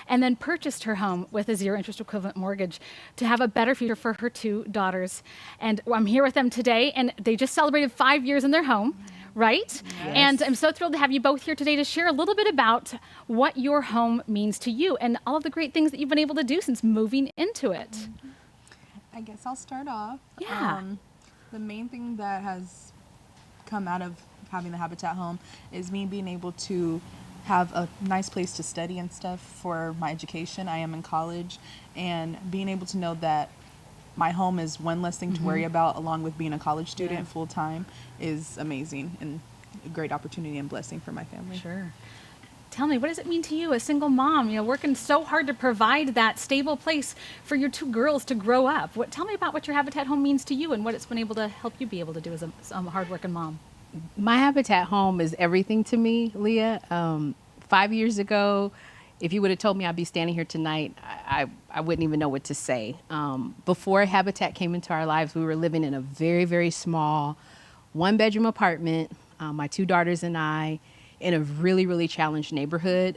and then purchased her home with a zero interest equivalent mortgage to have a better future for her two daughters. And I'm here with them today, and they just celebrated 5 years in their home. Right? Yes. And I'm so thrilled to have you both here today to share a little bit about what your home means to you and all of the great things that you've been able to do since moving into it. I guess I'll start off. Yeah. The main thing that has come out of having the Habitat home is me being able to have a nice place to study and stuff for my education. I am in college, and being able to know that my home is one less thing to worry about, along with being a college student full time, is amazing and a great opportunity and blessing for my family. Sure. Tell me, what does it mean to you, a single mom, working so hard to provide that stable place for your two girls to grow up? Tell me about what your Habitat home means to you and what it's been able to help you be able to do as a hardworking mom. My Habitat home is everything to me, Leah. 5 years ago, if you would have told me I'd be standing here tonight, I wouldn't even know what to say. Before Habitat came into our lives, we were living in a very, very small one-bedroom apartment, my two daughters and I, in a really, really challenged neighborhood.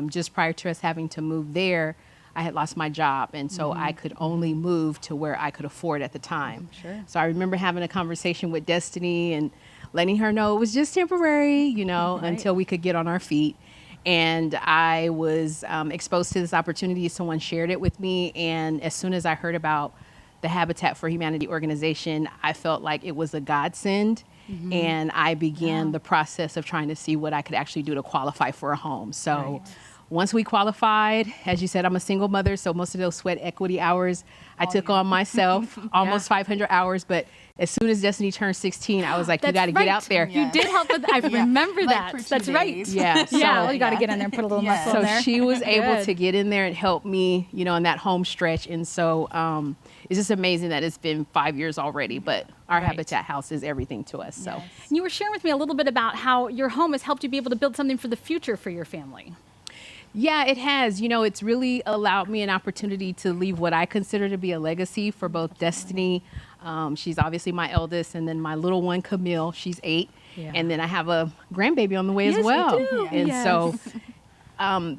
Just prior to us having to move there, I had lost my job, and so I could only move to where I could afford at the time. Sure. So I remember having a conversation with Destiny and letting her know it was just temporary, until we could get on our feet. And I was exposed to this opportunity. Someone shared it with me. And as soon as I heard about the Habitat for Humanity organization, I felt like it was a godsend. And I began the process of trying to see what I could actually do to qualify for a home. So once we qualified, as you said, I'm a single mother. So most of those sweat equity hours I took on myself, almost 500 hours. But as soon as Destiny turned 16, I was like, you got to get out there. You did help with I remember that. That's right. Yeah. So, you got to get in there and put a little muscle in there. So she was able to get in there and help me, in that home stretch. And so it's just amazing that it's been 5 years already. But our Habitat house is everything to us. So you were sharing with me a little bit about how your home has helped you be able to build something for the future for your family. Yeah, it has. It's really allowed me an opportunity to leave what I consider to be a legacy for both Destiny She's obviously my eldest, and then my little one, Camille, she's 8. Yeah. And then I have a grandbaby on the way as well. You do. And Yes. so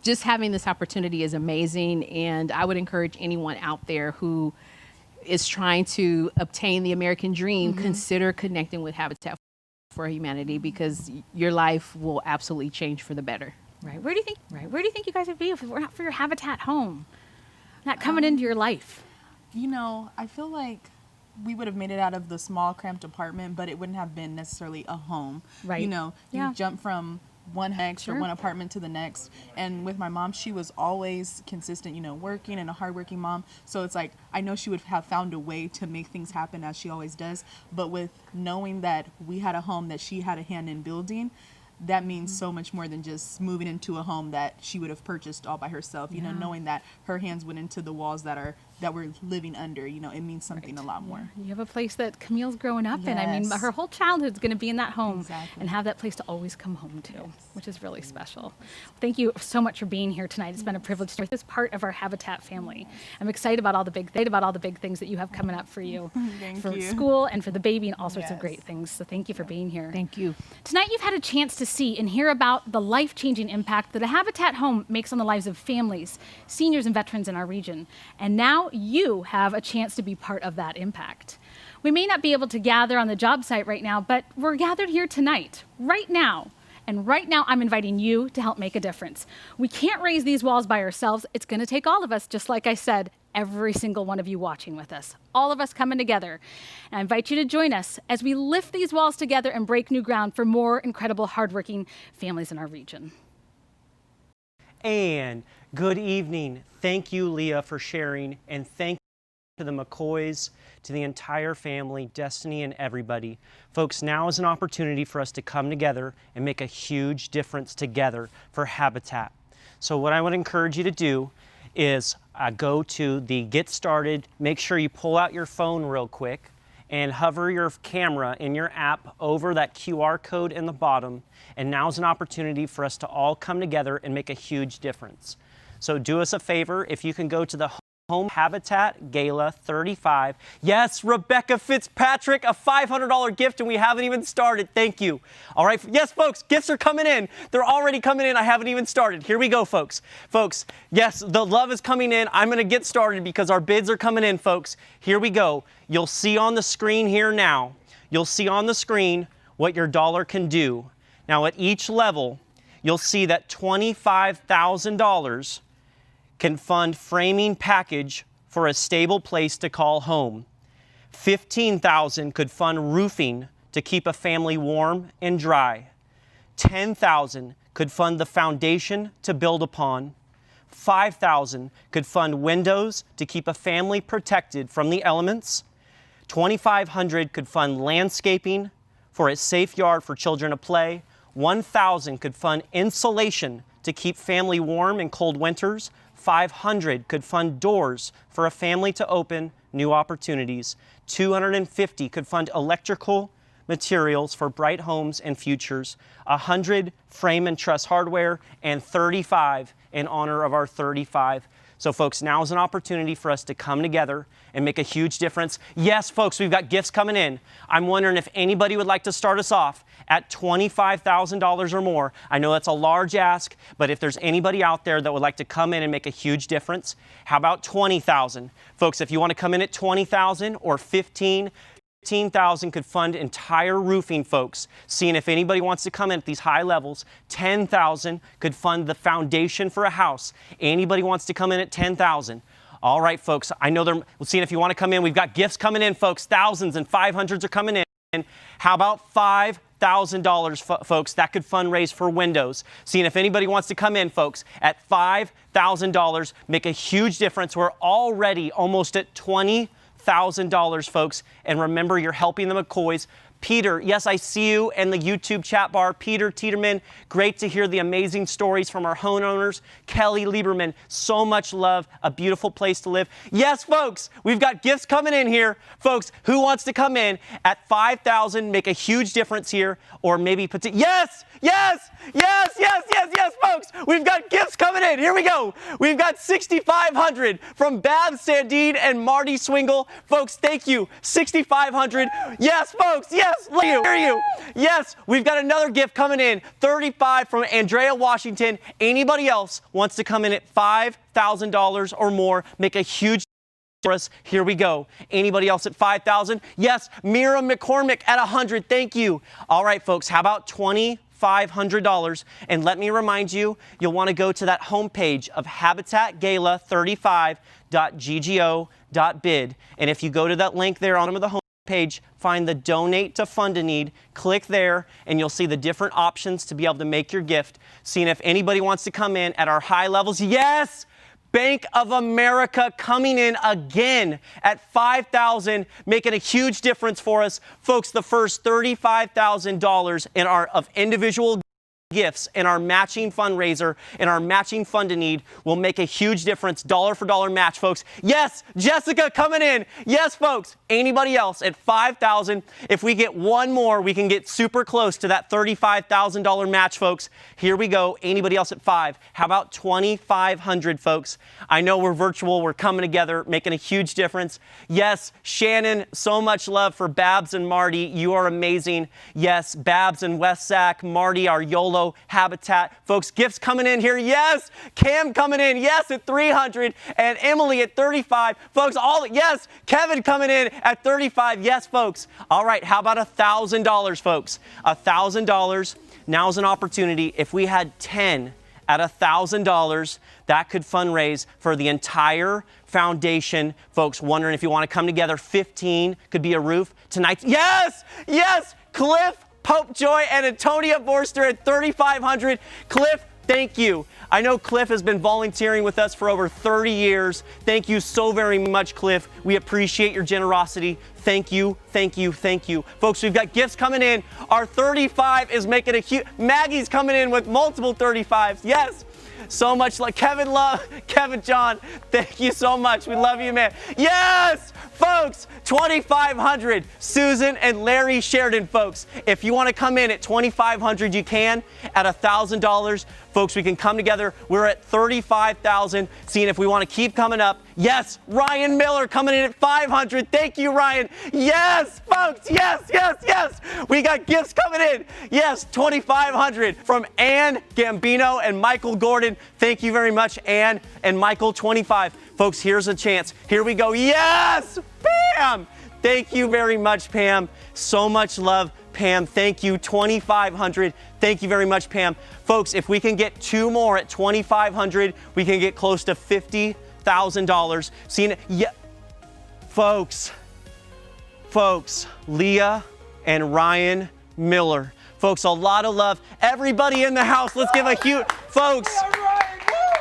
just having this opportunity is amazing. And I would encourage anyone out there who is trying to obtain the American dream, consider connecting with Habitat for Humanity, because your life will absolutely change for the better. Right. Where do you think you guys would be if it were not for your Habitat home? Not coming into your life. You know, I feel like we would have made it out of the small, cramped apartment, but it wouldn't have been necessarily a home. Right. You know, Yeah. you jump from one next or one apartment to the next. And with my mom, she was always consistent, you know, working and a hardworking mom. So it's like, I know she would have found a way to make things happen as she always does. But with knowing that we had a home that she had a hand in building, that means so much more than just moving into a home that she would have purchased all by herself. You know, knowing that her hands went into the walls that we're living under, you know, it means something a lot more. You have a place that Camille's growing up in. I mean, her whole childhood's going to be in that home and have that place to always come home to, which is really special. Thank you so much for being here tonight. It's been a privilege to be this part of our Habitat family. I'm excited about all the big things that you have coming up for you, for school and for the baby and all sorts of great things. So thank you for being here. Thank you. Tonight you've had a chance to see and hear about the life-changing impact that a Habitat home makes on the lives of families, seniors, and veterans in our region. And now you have a chance to be part of that impact. We may not be able to gather on the job site right now, but we're gathered here tonight, right now. And right now, I'm inviting you to help make a difference. We can't raise these walls by ourselves. It's going to take all of us, just like I said, every single one of you watching with us, all of us coming together. And I invite you to join us as we lift these walls together and break new ground for more incredible, hardworking families in our region. And good evening. Thank you, Leah, for sharing, and thank you to the McCoys, to the entire family, Destiny, and everybody. Folks, now is an opportunity for us to come together and make a huge difference together for Habitat. So what I would encourage you to do is go to the Get Started, make sure you pull out your phone real quick and hover your camera in your app over that QR code in the bottom. And now's an opportunity for us to all come together and make a huge difference. So do us a favor, if you can go to the Home Habitat Gala 35. Yes, Rebecca Fitzpatrick, a $500 gift, and we haven't even started. Thank you. All right. Yes, folks, gifts are coming in. They're already coming in. I haven't even started. Here we go, folks. Folks, yes, the love is coming in. I'm going to get started because our bids are coming in, folks. Here we go. You'll see on the screen here now. You'll see on the screen what your dollar can do. Now, at each level, you'll see that $25,000 can fund framing package for a stable place to call home. $15,000 could fund roofing to keep a family warm and dry. $10,000 could fund the foundation to build upon. $5,000 could fund windows to keep a family protected from the elements. $2,500 could fund landscaping for a safe yard for children to play. $1,000 could fund insulation to keep family warm in cold winters. $500 could fund doors for a family to open new opportunities. $250 could fund electrical materials for bright homes and futures. $100 frame and truss hardware, and $35 in honor of our 35. So folks, now is an opportunity for us to come together and make a huge difference. Yes, folks, we've got gifts coming in. I'm wondering if anybody would like to start us off at $25,000 or more. I know that's a large ask, but if there's anybody out there that would like to come in and make a huge difference, how about $20,000? Folks, if you want to come in at $20,000 or $15,000 could fund entire roofing, folks. Seeing if anybody wants to come in at these high levels. $10,000 could fund the foundation for a house. Anybody wants to come in at $10,000? All right, folks, I know they're seeing if you want to come in. We've got gifts coming in, folks. Thousands and 500s are coming in. How about $5,000, folks? That could fundraise for windows. Seeing if anybody wants to come in, folks, at $5,000, make a huge difference. We're already almost at $20,000, folks. And remember, you're helping the McCoys Peter, yes, I see you in the YouTube chat bar. Peter Tiedemann, great to hear the amazing stories from our homeowners. Kelly Lieberman, so much love, a beautiful place to live. Yes, folks, we've got gifts coming in here. Folks, who wants to come in at $5,000, make a huge difference here, or maybe yes, folks, we've got gifts coming in. Here we go. We've got $6,500 from Babs Sandine and Marty Swingle. Folks, thank you. $6,500. Yes, folks. Yes, hear you. Yes, we've got another gift coming in. $35 from Andrea Washington. Anybody else wants to come in at $5,000 or more, make a huge for us. Here we go. Anybody else at $5,000? Yes, Mira McCormick at $100. Thank you. All right, folks, how about $2,500? And let me remind you, you'll want to go to that homepage of habitatgala35.ggo.bid. And if you go to that link there on the homepage, find the Donate to Fund a Need, click there, and you'll see the different options to be able to make your gift. Seeing if anybody wants to come in at our high levels. Yes! Bank of America coming in again at $5,000, making a huge difference for us. Folks, the first $35,000 in of individual gifts in our matching fundraiser and our matching fund to need will make a huge difference. Dollar for dollar match, folks. Yes, Jessica coming in. Yes, folks. Anybody else at $5,000? If we get one more, we can get super close to that $35,000 match, folks. Here we go. Anybody else at $5,000? How about $2,500, folks? I know we're virtual. We're coming together, making a huge difference. Yes, Shannon, so much love for Babs and Marty. You are amazing. Yes, Babs and West Sac, Marty, our YOLO Habitat. Folks, gifts coming in here. Yes, Cam coming in. Yes, at $300 and Emily at $35. Folks, yes, Kevin coming in at $35. Yes, folks. All right, how about $1,000, folks? $1,000. Now's an opportunity. If we had 10 at $1,000, that could fundraise for the entire foundation. Folks, wondering if you want to come together. 15 could be a roof tonight. Yes, Cliff Popejoy and Antonia Borster at $3,500. Cliff, thank you. I know Cliff has been volunteering with us for over 30 years. Thank you so very much, Cliff. We appreciate your generosity. Thank you, thank you, thank you. Folks, we've got gifts coming in. Our 35 is making a huge... Maggie's coming in with multiple 35s. Yes. So much like Kevin John, thank you so much. We love you, man. Yes, folks, $2,500. Susan and Larry Sheridan, folks. If you want to come in at $2,500, you can. At $1,000, folks, we can come together. We're at $35,000. Seeing if we want to keep coming up. Yes, Ryan Miller coming in at $500. Thank you, Ryan. Yes, folks. Yes. We got gifts coming in. Yes, $2,500 from Ann Gambino and Michael Gordon. Thank you very much, Ann and Michael. 25. Folks, here's a chance. Here we go. Yes, Pam. Thank you very much, Pam. So much love, Pam. Thank you. $2,500. Thank you very much, Pam. Folks, if we can get two more at $2,500, we can get close to $50,000. Seeing, yeah, folks, Leah and Ryan Miller. Folks, a lot of love. Everybody in the house, let's give a huge, folks.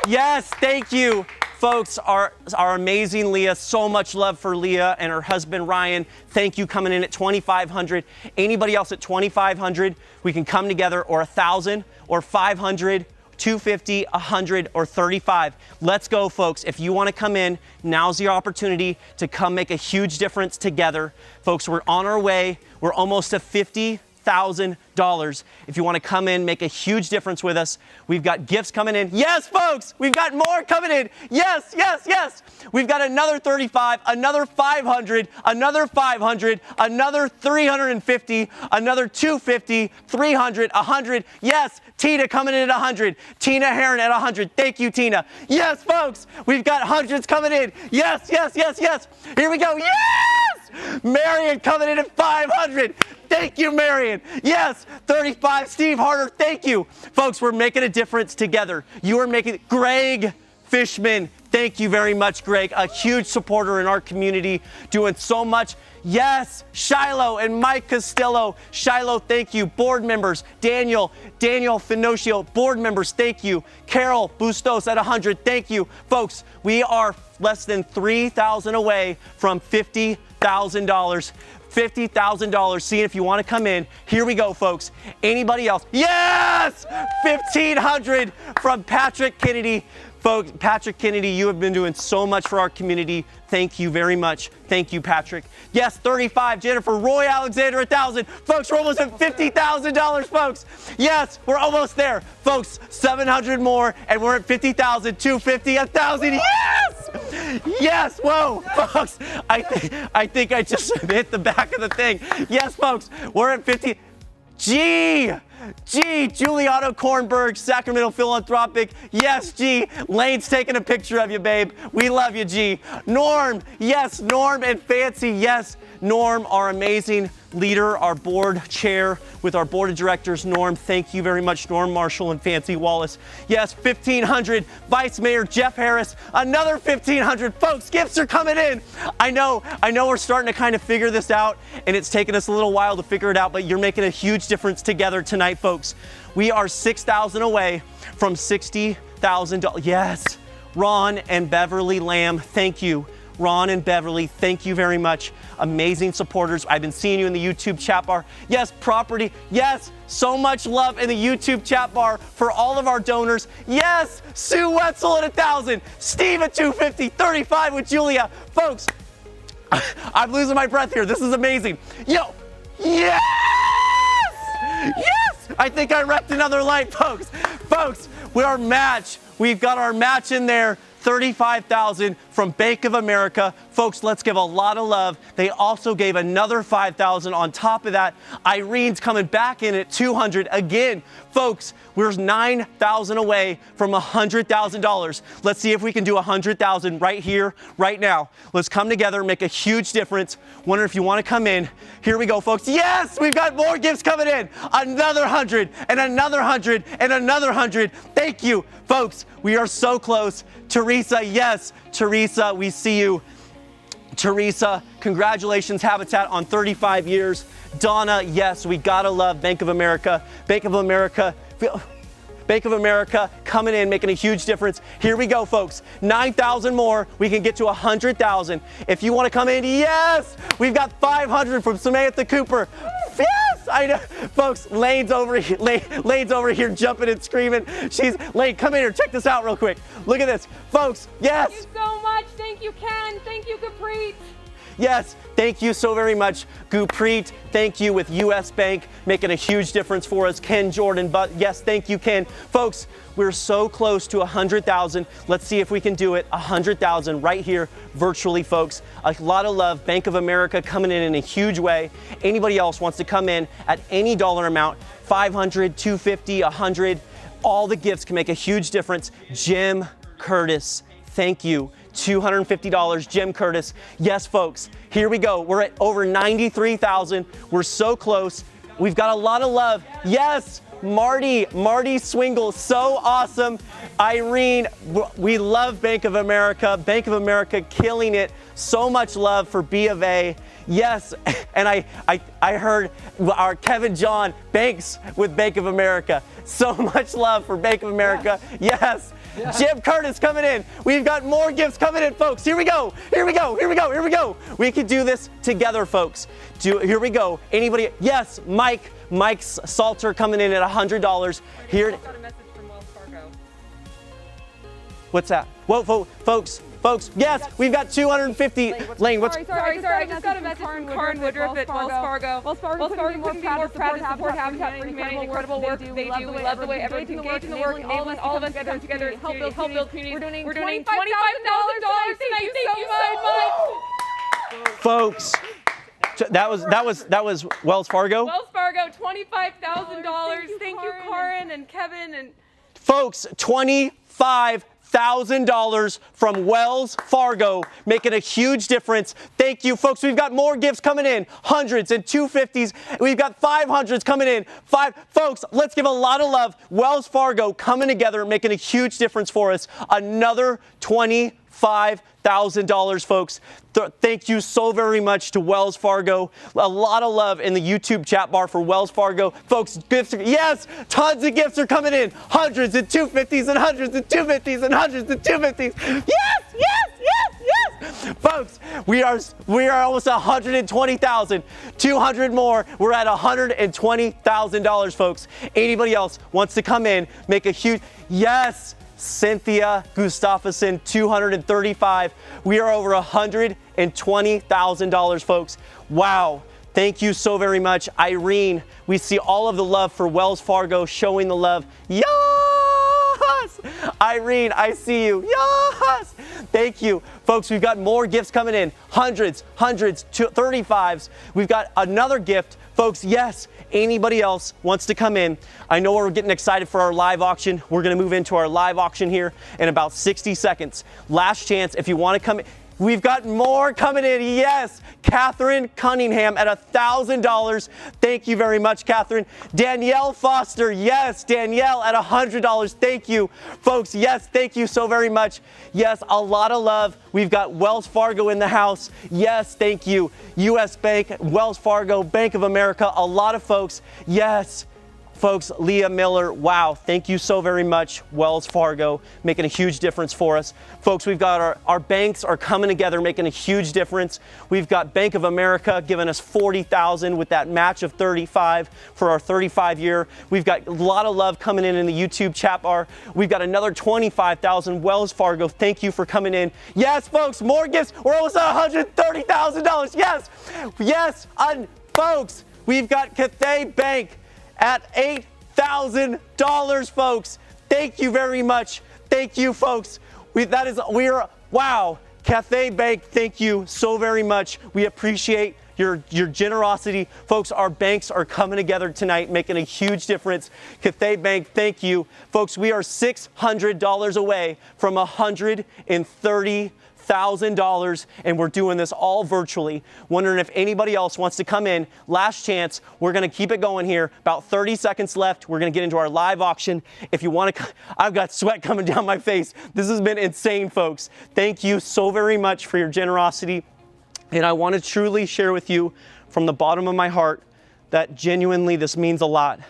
Yes, thank you. Folks, our amazing Leah, so much love for Leah and her husband Ryan. Thank you coming in at $2,500. Anybody else at $2,500, we can come together, or $1,000 or $500, $250, $100 or $35. Let's go, folks. If you want to come in, now's your opportunity to come make a huge difference together. Folks, we're on our way. We're almost to $50,000. If you want to come in, make a huge difference with us. We've got gifts coming in. Yes, folks, we've got more coming in. Yes. We've got another 35, another 500, another 500, another 350, another 250, 300, 100. Yes, Tina coming in at 100. Tina Heron at 100. Thank you, Tina. Yes, folks, we've got hundreds coming in. Yes. Here we go. Yes! Marion coming in at 500. Thank you, Marion. Yes, 35. Steve Harder, thank you. Folks, we're making a difference together. You are making it. Greg Fishman, thank you very much, Greg. A huge supporter in our community, doing so much. Yes, Shiloh and Mike Castillo. Shiloh, thank you. Board members, Daniel Finocio, board members, thank you. Carol Bustos at 100, thank you. Folks, we are less than $3,000 away from $50,000. $50,000. Seeing if you want to come in. Here we go, folks. Anybody else? Yes! $1,500 from Patrick Kennedy. Folks, Patrick Kennedy, you have been doing so much for our community. Thank you very much. Thank you, Patrick. Yes, 35. Jennifer, Roy Alexander, 1,000. Folks, we're almost at $50,000, folks. Yes, we're almost there. Folks, 700 more, and we're at 50,000, 250, 1,000. Yes! Yes, whoa, folks. I think I just hit the back of the thing. Yes, folks, we're at 50. Giuliano Kornberg, Sacramento Philanthropic. Yes, G. Lane's taking a picture of you, babe. We love you, G. Norm. Yes, Norm and Fancy. Yes, Norm, our amazing leader, our board chair with our board of directors. Norm, thank you very much, Norm Marshall and Fancy Wallace. Yes, 1,500. Vice Mayor Jeff Harris, another 1,500. Folks, gifts are coming in. I know we're starting to kind of figure this out, and it's taken us a little while to figure it out, but you're making a huge difference together tonight, folks. We are 6,000 away from $60,000. Yes, Ron and Beverly Lamb, thank you. Ron and Beverly, thank you very much. Amazing supporters. I've been seeing you in the YouTube chat bar. Yes, property. Yes, so much love in the YouTube chat bar for all of our donors. Yes, Sue Wetzel at 1,000. Steve at 250. 35 with Julia. Folks, I'm losing my breath here. This is amazing. Yo, yes! Yes! I think I wrecked another light, folks. Folks, our match. We've got our match in there. $35,000 from Bank of America. Folks, let's give a lot of love. They also gave another $5,000 on top of that. Irene's coming back in at $200 again. Folks, we're 9,000 away from $100,000. Let's see if we can do $100,000 right here, right now. Let's come together, make a huge difference. Wonder if you want to come in. Here we go, folks. Yes, we've got more gifts coming in. Another 100 and another 100 and another 100. Thank you, folks. We are so close. Teresa, yes, Teresa, we see you. Teresa, congratulations, Habitat, on 35 years. Donna, yes, we gotta love Bank of America. Bank of America coming in, making a huge difference. Here we go, folks. 9,000 more. We can get to 100,000. If you want to come in, yes, we've got 500 from Samantha Cooper. Yes, I know, folks. Lane's over here. Lane's over here jumping and screaming. Lane, come in here. Check this out real quick. Look at this, folks. Yes. Thank you so much. Thank you, Ken. Thank you, Gurpreet. Yes, thank you so very much, Gurpreet. Thank you with U.S. Bank, making a huge difference for us. Ken Jordan, but yes, thank you, Ken. Folks, we're so close to 100,000. Let's see if we can do it. 100,000 right here, virtually, folks. A lot of love. Bank of America coming in a huge way. Anybody else wants to come in at any dollar amount, 500, 250, 100. All the gifts can make a huge difference. Jim Curtis, thank you. $250, Jim Curtis. Yes, folks, here we go. We're at over 93,000. We're so close. We've got a lot of love. Yes, Marty Swingle, so awesome. Irene, we love Bank of America. Bank of America killing it. So much love for B of A. Yes, and I heard our Kevin John Banks with Bank of America. So much love for Bank of America. Yes. Yeah. Jim Curtis coming in. We've got more gifts coming in, folks. Here we go. Here we go. Here we go. Here we go. We can do this together, folks. Here we go. Anybody? Yes, Mike Salter coming in at $100. Here. I got a message from Wells Fargo. What's that? Whoa, folks. Yes, we've got 250. Lane, what's? Sorry. I just got a message from Karen Woodruff at Wells Fargo. Wells Fargo couldn't be more proud to support Habitat for Humanity. Incredible work they do. We love the way everyone's engaged in the work, enabling all of us to come together to help build communities. We're donating $25,000 tonight. Thank you so much. Folks, that was Wells Fargo. Wells Fargo, $25,000. Thank you, Karen and Kevin and. Folks, $25,000 from Wells Fargo, making a huge difference. Thank you, folks. We've got more gifts coming in, hundreds and 250s. We've got 500s coming in. Folks, let's give a lot of love. Wells Fargo coming together, making a huge difference for us. Another $25,000, folks. Thank you so very much to Wells Fargo. A lot of love in the YouTube chat bar for Wells Fargo. Folks, gifts, yes, tons of gifts are coming in. Hundreds and 250s and hundreds and 250s and hundreds and 250s. Yes. Folks, we are almost 120,000. 200 more. We're at $120,000, folks. Anybody else wants to come in, make a huge, yes, Cynthia Gustafson, 235. We are over $120,000, folks. Wow. Thank you so very much. Irene, we see all of the love for Wells Fargo showing the love. Yes! Irene, I see you. Yes! Thank you. Folks, we've got more gifts coming in. Hundreds, 35s. We've got another gift. Folks, yes, anybody else wants to come in. I know we're getting excited for our live auction. We're going to move into our live auction here in about 60 seconds. Last chance, if you want to come in. We've got more coming in. Yes, Catherine Cunningham at $1,000. Thank you very much, Catherine. Danielle Foster. Yes, Danielle at $100. Thank you, folks. Yes, thank you so very much. Yes, a lot of love. We've got Wells Fargo in the house. Yes, thank you. U.S. Bank, Wells Fargo, Bank of America, a lot of folks. Yes. Folks, Leah Miller, wow, thank you so very much. Wells Fargo, making a huge difference for us. Folks, we've got our banks are coming together, making a huge difference. We've got Bank of America giving us $40,000 with that match of 35 for our 35-year. We've got a lot of love coming in the YouTube chat bar. We've got another $25,000. Wells Fargo, thank you for coming in. Yes, folks, more gifts. We're almost at $130,000. Yes, yes, folks, we've got Cathay Bank at $8,000, folks. Thank you very much. Thank you, folks. Wow. Cathay Bank, thank you so very much. We appreciate your generosity. Folks, our banks are coming together tonight, making a huge difference. Cathay Bank, thank you. Folks, we are $600 away from $130,000, and we're doing this all virtually. Wondering if anybody else wants to come in. Last chance. We're going to keep it going here. About 30 seconds left. We're going to get into our live auction. If you want to, I've got sweat coming down my face. This has been insane, folks. Thank you so very much for your generosity. And I want to truly share with you from the bottom of my heart that genuinely this means a lot.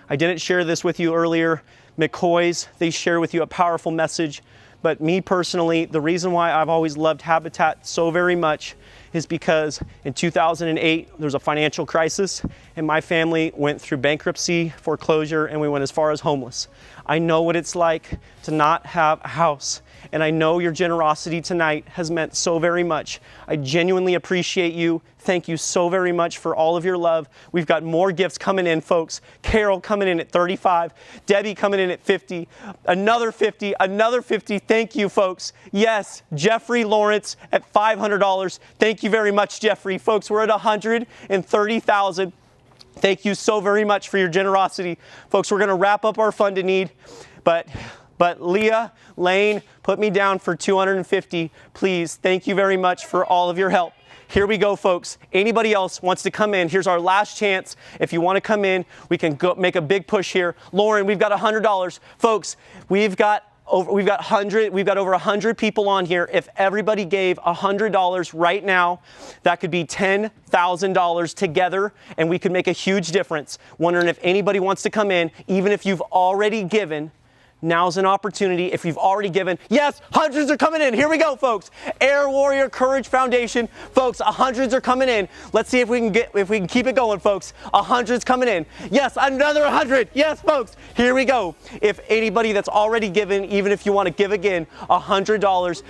I didn't share this with you earlier. McCoys, they share with you a powerful message. But me personally, the reason why I've always loved Habitat so very much is because in 2008, there was a financial crisis and my family went through bankruptcy, foreclosure, and we went as far as homeless. I know what it's like to not have a house. And I know your generosity tonight has meant so very much. I genuinely appreciate you. Thank you so very much for all of your love. We've got more gifts coming in, folks. Carol coming in at 35. Debbie coming in at 50. Another 50. Another 50. Thank you, folks. Yes, Jeffrey Lawrence at $500. Thank you very much, Jeffrey. Folks, we're at $130,000. Thank you so very much for your generosity. Folks, we're going to wrap up our fund to need, but Leah, Lane, put me down for 250, please. Thank you very much for all of your help. Here we go, folks. Anybody else wants to come in? Here's our last chance. If you want to come in, we can go make a big push here. Lauren, we've got $100. Folks, we've got over 100 people on here. If everybody gave $100 right now, that could be $10,000 together, and we could make a huge difference. Wondering if anybody wants to come in, even if you've already given. Now's an opportunity. If you've already given, yes, hundreds are coming in. Here we go, folks. Air Warrior Courage Foundation, folks. Hundreds are coming in. Let's see if we can keep it going, folks. 100's coming in. Yes, another 100. Yes, folks. Here we go. If anybody that's already given, even if you want to give again, $100.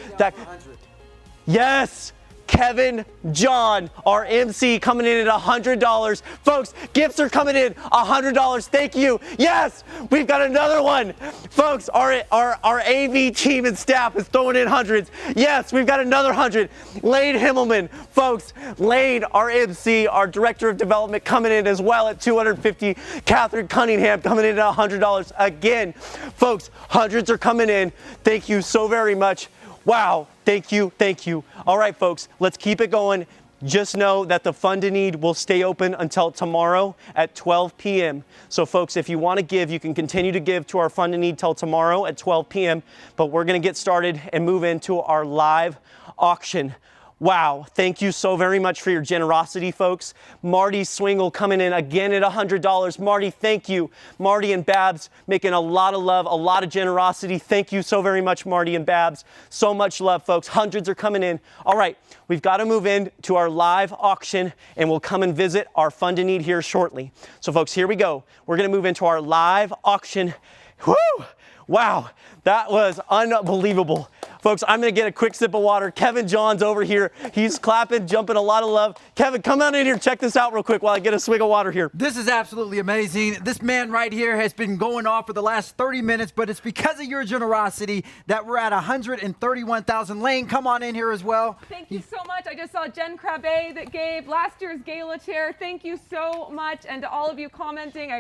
Yes. Kevin John, our MC, coming in at $100. Folks, gifts are coming in, $100. Thank you. Yes, we've got another one. Folks, our AV team and staff is throwing in hundreds. Yes, we've got another 100. Lane Himmelman, folks, Lane, our MC, our Director of Development, coming in as well at $250. Catherine Cunningham coming in at $100. Again, folks, hundreds are coming in. Thank you so very much. Wow, thank you, thank you. All right, folks, let's keep it going. Just know that the Fund to Need will stay open until tomorrow at 12 p.m. So, folks, if you want to give, you can continue to give to our Fund to Need till tomorrow at 12 p.m. But we're going to get started and move into our live auction. Wow, thank you so very much for your generosity, folks. Marty Swingle coming in again at $100. Marty, thank you. Marty and Babs making a lot of love, a lot of generosity. Thank you so very much, Marty and Babs. So much love, folks. Hundreds are coming in. All right, we've got to move in to our live auction, and we'll come and visit our Fund to Need here shortly. So, folks, here we go. We're going to move into our live auction. Woo! Wow, that was unbelievable. Folks, I'm going to get a quick sip of water. Kevin John's over here. He's clapping, jumping, a lot of love. Kevin, come on in here. Check this out real quick while I get a swig of water here. This is absolutely amazing. This man right here has been going off for the last 30 minutes, but it's because of your generosity that we're at 131,000. Lane, come on in here as well. Thank you so much. I just saw Jen Crabbe that gave last year's Gala chair. Thank you so much. And to all of you commenting,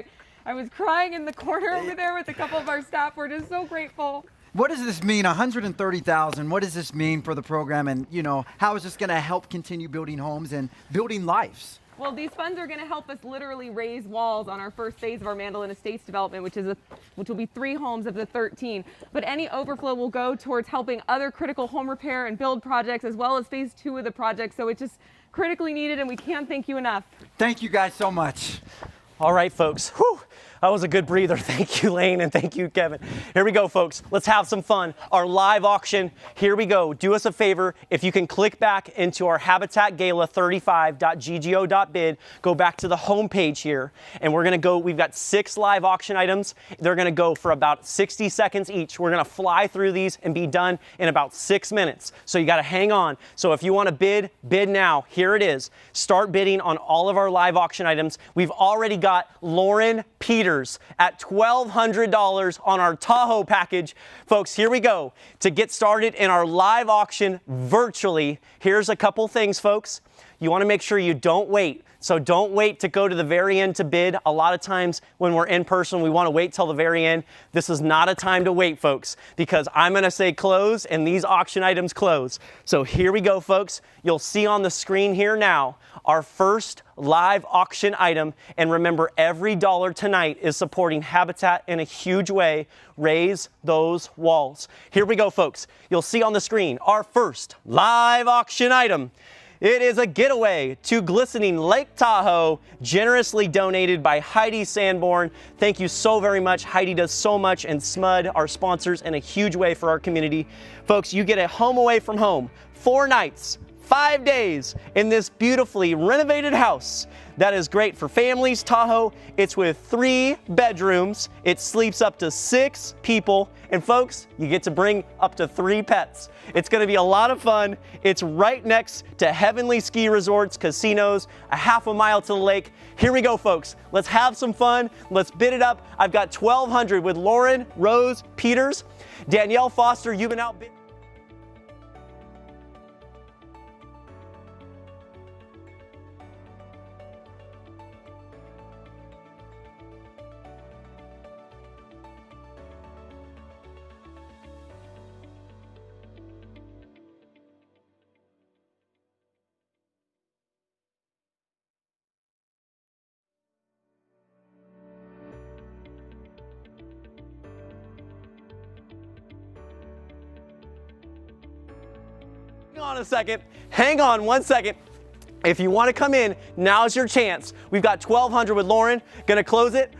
I was crying in the corner over there with a couple of our staff. We're just so grateful. What does this mean, 130,000? What does this mean for the program? And, you know, how is this going to help continue building homes and building lives? Well, these funds are going to help us literally raise walls on our first phase of our Mandolin Estates development, which will be 3 homes of the 13. But any overflow will go towards helping other critical home repair and build projects, as well as phase 2 of the project. So it's just critically needed, and we can't thank you enough. Thank you guys so much. All right, folks. Whew. That was a good breather. Thank you, Lane, and thank you, Kevin. Here we go, folks. Let's have some fun. Our live auction. Here we go. Do us a favor. If you can click back into our Habitat Gala 35.ggo.bid, go back to the home page here, and we're going to go. We've got 6 live auction items. They're going to go for about 60 seconds each. We're going to fly through these and be done in about 6 minutes. So you got to hang on. So if you want to bid, bid now. Here it is. Start bidding on all of our live auction items. We've already got Lauren Peters at $1,200 on our Tahoe package. Folks, here we go. To get started in our live auction virtually, here's a couple things, folks. You want to make sure you don't wait. So don't wait to go to the very end to bid. A lot of times when we're in person, we want to wait till the very end. This is not a time to wait, folks, because I'm going to say close and these auction items close. So here we go, folks. You'll see on the screen here now our first live auction item. And remember, every dollar tonight is supporting Habitat in a huge way. Raise those walls. Here we go, folks. You'll see on the screen our first live auction item. It is a getaway to glistening Lake Tahoe, generously donated by Heidi Sanborn. Thank you so very much. Heidi does so much, and SMUD, our sponsors, in a huge way for our community. Folks, you get a home away from home, 4 nights, 5 days in this beautifully renovated house. That is great for families. Tahoe, it's with 3 bedrooms. It sleeps up to 6 people. And folks, you get to bring up to 3 pets. It's going to be a lot of fun. It's right next to Heavenly Ski Resorts, casinos, a half a mile to the lake. Here we go, folks. Let's have some fun. Let's bid it up. I've got $1,200 with Lauren Rose Peters. Danielle Foster, you've been outbid. Hang on a second. Hang on 1 second. If you want to come in, now's your chance. We've got $1,200 with Lauren. Gonna close it.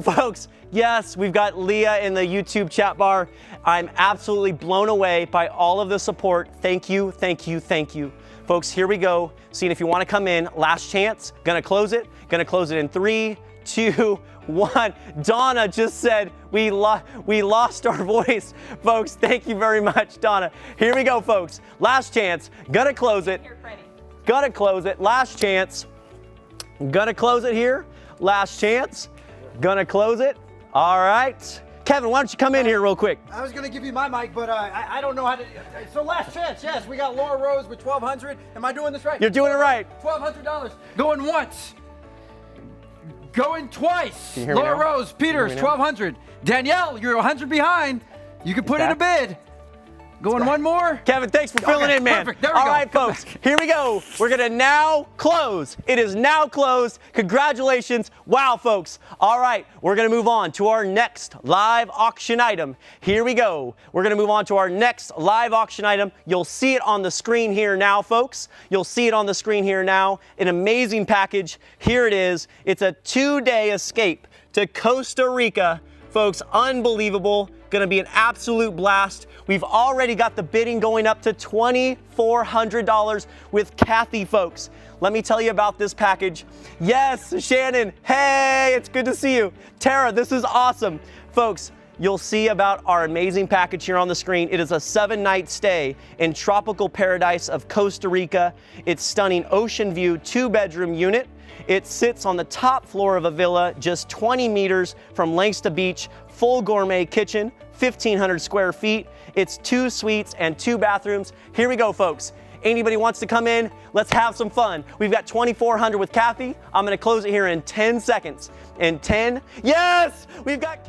Folks, yes, we've got Leah in the YouTube chat bar. I'm absolutely blown away by all of the support. Thank you, thank you, thank you. Folks, here we go. Seeing if you want to come in. Last chance. Gonna close it. Gonna close it in 3, 2, 1. Donna just said we lost our voice. Folks, thank you very much, Donna. Here we go, folks. Last chance. Gonna close it. Gonna close it. Last chance. Gonna close it here. Last chance. Gonna close it. All right. Kevin, why don't you come in here real quick? I was going to give you my mic, but I don't know how to. So last chance, yes. We got Laura Rose with $1,200. Am I doing this right? You're doing it right. $1,200. Going once. Going twice. Can you hear me Laura now? Rose Peters, $1,200. Danielle, you're 100 behind. You can put in a bid. Going one more? Kevin, thanks for filling in, man. Perfect. There we All go. right, folks, here we go. We're going to now close. It is now closed. Congratulations. Wow, folks. All right, we're going to move on to our next live auction item. Here we go. We're going to move on to our next live auction item. You'll see it on the screen here now, folks. You'll see it on the screen here now. An amazing package. Here it is. It's a 2-day escape to Costa Rica. Folks, unbelievable. Going to be an absolute blast. We've already got the bidding going up to $2,400 with Kathy, folks. Let me tell you about this package. Yes, Shannon. Hey, it's good to see you. Tara, this is awesome. Folks, you'll see about our amazing package here on the screen. It is a 7-night stay in tropical paradise of Costa Rica. It's stunning ocean view 2-bedroom unit. It sits on the top floor of a villa, just 20 meters from Langsta Beach, full gourmet kitchen, 1,500 square feet. It's 2 suites and 2 bathrooms. Here we go, folks. Anybody wants to come in? Let's have some fun. We've got $2,400 with Kathy. I'm going to close it here in 10 seconds. In 10, yes, we've got.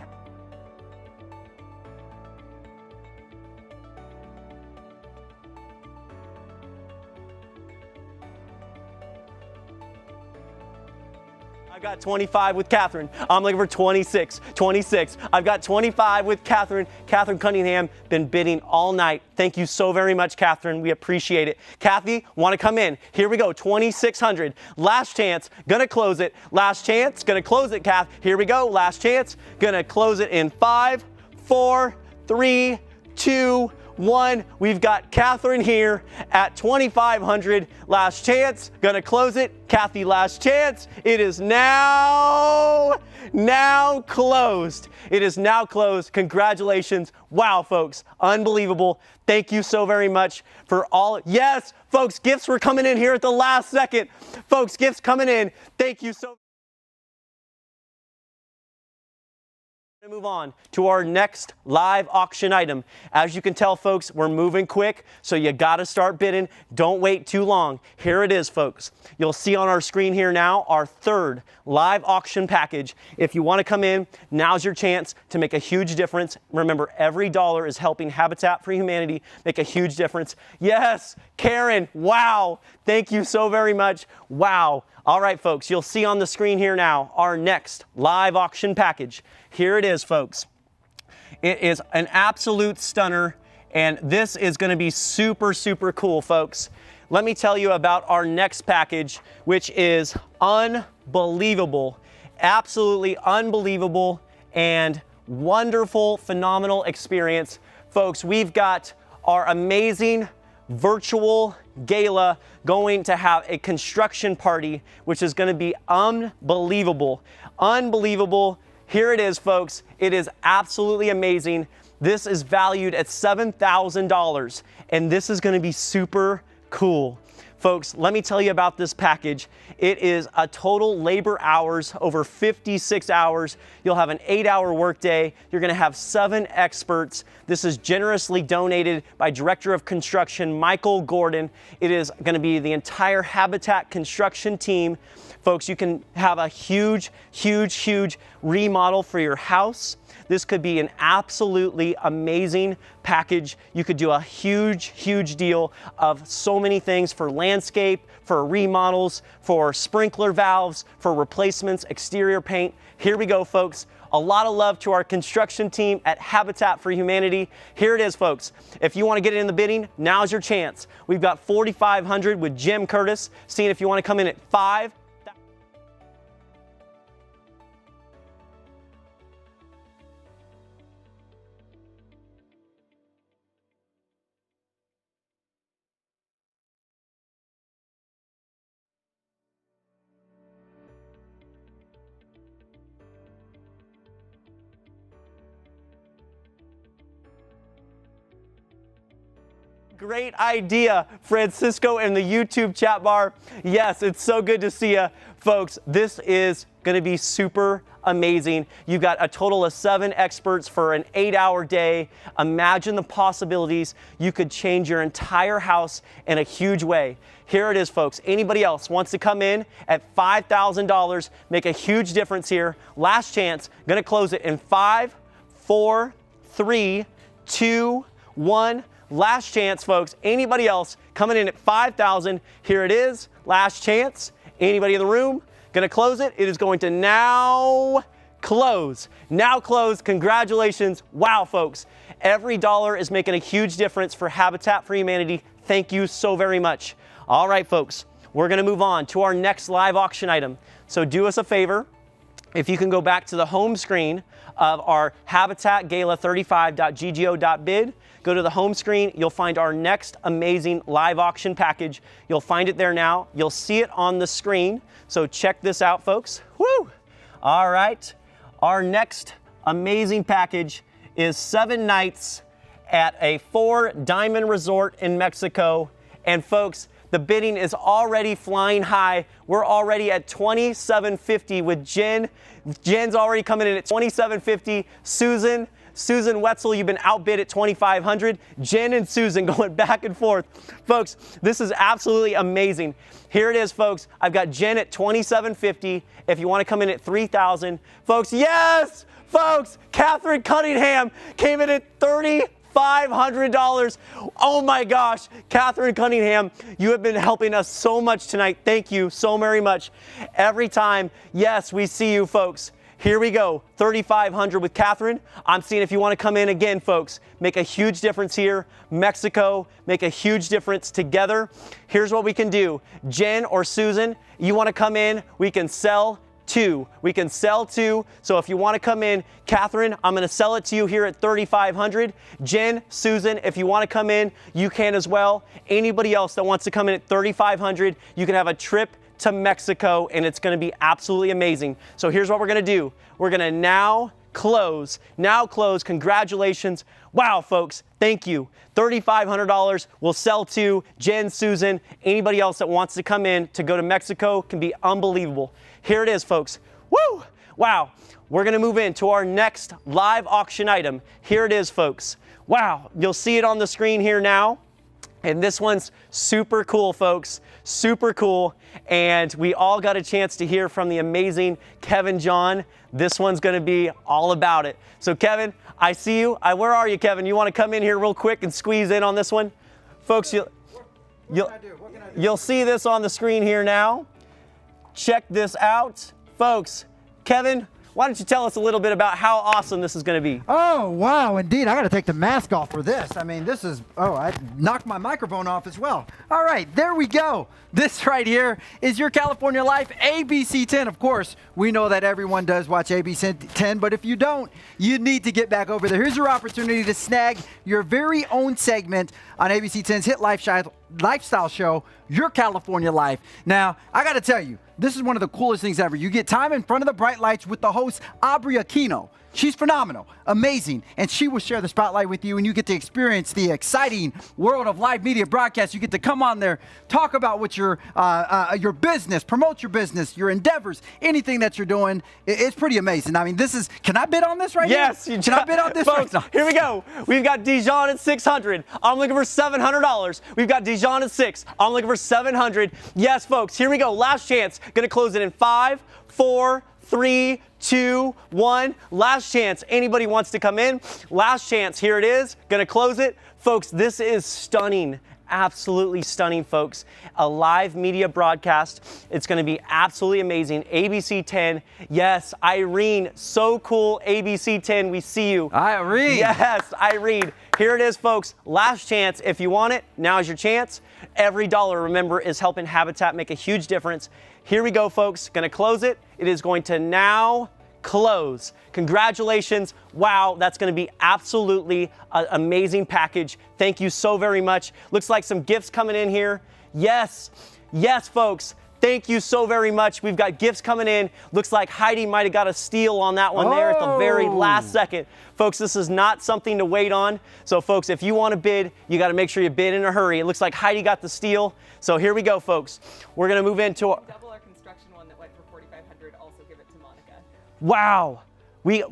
I've got 25 with Catherine. I'm looking for 26. 26. I've got 25 with Catherine. Catherine Cunningham, been bidding all night. Thank you so very much, Catherine. We appreciate it. Kathy, want to come in? Here we go, 2,600. Last chance, gonna close it. Last chance, gonna close it, Kath. Here we go, last chance. Gonna close it in 5, 4, 3, 2, 1. We've got Catherine here at 2,500. Last chance. Gonna close it. Kathy, last chance. It is now closed. It is now closed. Congratulations. Wow, folks. Unbelievable. Thank you so very much for all. Yes, folks, gifts were coming in here at the last second. Folks, gifts coming in. Thank you so much. Move on to our next live auction item. As you can tell, folks, we're moving quick, so you got to start bidding. Don't wait too long. Here it is, folks. You'll see on our screen here now our 3rd live auction package. If you want to come in, now's your chance to make a huge difference. Remember, every dollar is helping Habitat for Humanity make a huge difference. Yes, Karen, wow. Thank you so very much. Wow. All right, folks, you'll see on the screen here now our next live auction package. Here it is, folks. It is an absolute stunner, and this is going to be super, super cool, folks. Let me tell you about our next package, which is unbelievable, absolutely unbelievable, and wonderful, phenomenal experience. Folks, we've got our amazing virtual gala going to have a construction party, which is going to be unbelievable. Unbelievable. Here it is, folks. It is absolutely amazing. This is valued at $7,000, and this is going to be super cool. Folks, let me tell you about this package. It is a total labor hours, over 56 hours. You'll have an 8-hour workday. You're going to have 7 experts. This is generously donated by Director of Construction Michael Gordon. It is going to be the entire Habitat construction team. Folks, you can have a huge, huge, huge remodel for your house. This could be an absolutely amazing package. You could do a huge, huge deal of so many things for landscape, for remodels, for sprinkler valves, for replacements, exterior paint. Here we go, folks. A lot of love to our construction team at Habitat for Humanity. Here it is, folks. If you want to get in the bidding, now's your chance. We've got 4,500 with Jim Curtis, seeing if you want to come in at 5. Great idea, Francisco, in the YouTube chat bar. Yes, it's so good to see you. Folks, this is going to be super amazing. You've got a total of 7 experts for an 8-hour day. Imagine the possibilities. You could change your entire house in a huge way. Here it is, folks. Anybody else wants to come in at $5,000, make a huge difference here. Last chance. Going to close it in 5, 4, 3, 2, 1. Last chance, folks. Anybody else coming in at 5,000? Here it is. Last chance. Anybody in the room? Gonna close it. It is going to now close. Now close. Congratulations. Wow, folks. Every dollar is making a huge difference for Habitat for Humanity. Thank you so very much. All right, folks. We're gonna move on to our next live auction item. So do us a favor. If you can go back to the home screen of our Habitat Gala 35.ggo.bid, go to the home screen, you'll find our next amazing live auction package. You'll find it there now. You'll see it on the screen. So check this out, folks. Woo! All right. Our next amazing package is 7 nights at a 4-diamond resort in Mexico. And folks, the bidding is already flying high. We're already at $2,750 with Jen. Jen's already coming in at $2,750. Susan Wetzel, you've been outbid at $2,500. Jen and Susan going back and forth. Folks, this is absolutely amazing. Here it is, folks. I've got Jen at $2,750. If you want to come in at $3,000. Folks, yes! Folks, Catherine Cunningham came in at $3,500. Oh my gosh, Catherine Cunningham, you have been helping us so much tonight. Thank you so very much. Every time, yes, we see you, folks. Here we go, $3,500 with Catherine. I'm seeing if you want to come in again, folks. Make a huge difference here. Mexico, make a huge difference together. Here's what we can do. Jen or Susan, you want to come in, we can sell 2. We can sell 2. So if you want to come in, Catherine, I'm going to sell it to you here at $3,500. Jen, Susan, if you want to come in, you can as well. Anybody else that wants to come in at $3,500, you can have a trip to Mexico, and it's going to be absolutely amazing. So here's what we're going to do. We're going to now close. Now close. Congratulations. Wow, folks. Thank you. $3,500. We'll sell to Jen, Susan, anybody else that wants to come in to go to Mexico. Can be unbelievable. Here it is, folks. Woo! Wow. We're going to move into our next live auction item. Here it is, folks. Wow. You'll see it on the screen here now. And this one's super cool, folks. Super cool. And we all got a chance to hear from the amazing Kevin John. This one's going to be all about it. So Kevin, I see you. Where are you, Kevin? You want to come in here real quick and squeeze in on this one? Folks, you'll see this on the screen here now. Check this out. Folks, Kevin, why don't you tell us a little bit about how awesome this is going to be? Oh, wow, indeed. I got to take the mask off for this. I mean, this is, I knocked my microphone off as well. All right, there we go. This right here is your California Life ABC 10. Of course, we know that everyone does watch ABC 10, but if you don't, you need to get back over there. Here's your opportunity to snag your very own segment on ABC 10's hit lifestyle show, Your California Life. Now, I got to tell you, this is one of the coolest things ever. You get time in front of the bright lights with the host, Aubrey Aquino. She's phenomenal, amazing, and she will share the spotlight with you, and you get to experience the exciting world of live media broadcasts. You get to come on there, talk about what your business, promote your business, your endeavors, anything that you're doing. It's pretty amazing. I mean, this is, can I bid on this right yes, here? Yes. Can I bid on this folks, right now? Here we go. We've got Dijon at $600. I'm looking for $700. We've got Dijon at $600. I'm looking for $700. Yes, folks, here we go. Last chance. Gonna close it in 5, 4, 3, 2, 1. Last chance. Anybody wants to come in? Last chance. Here it is. Gonna close it. Folks, this is stunning. Absolutely stunning, folks. A live media broadcast. It's going to be absolutely amazing. ABC 10. Yes, Irene. So cool. ABC 10. We see you. Irene. Yes, Irene. Here it is, folks. Last chance. If you want it, now's your chance. Every dollar, remember, is helping Habitat make a huge difference. Here we go, folks. Going to close it. It is going to now close. Congratulations. Wow, that's going to be absolutely an amazing package. Thank you so very much. Looks like some gifts coming in here. Yes, yes, folks. Thank you so very much. We've got gifts coming in. Looks like Heidi might have got a steal on that one there at the very last second. Folks, this is not something to wait on. So, folks, if you want to bid, you got to make sure you bid in a hurry. It looks like Heidi got the steal. So here we go, folks. We're going to move into double our construction one that went for $4,500. Also give it to Monica. Wow.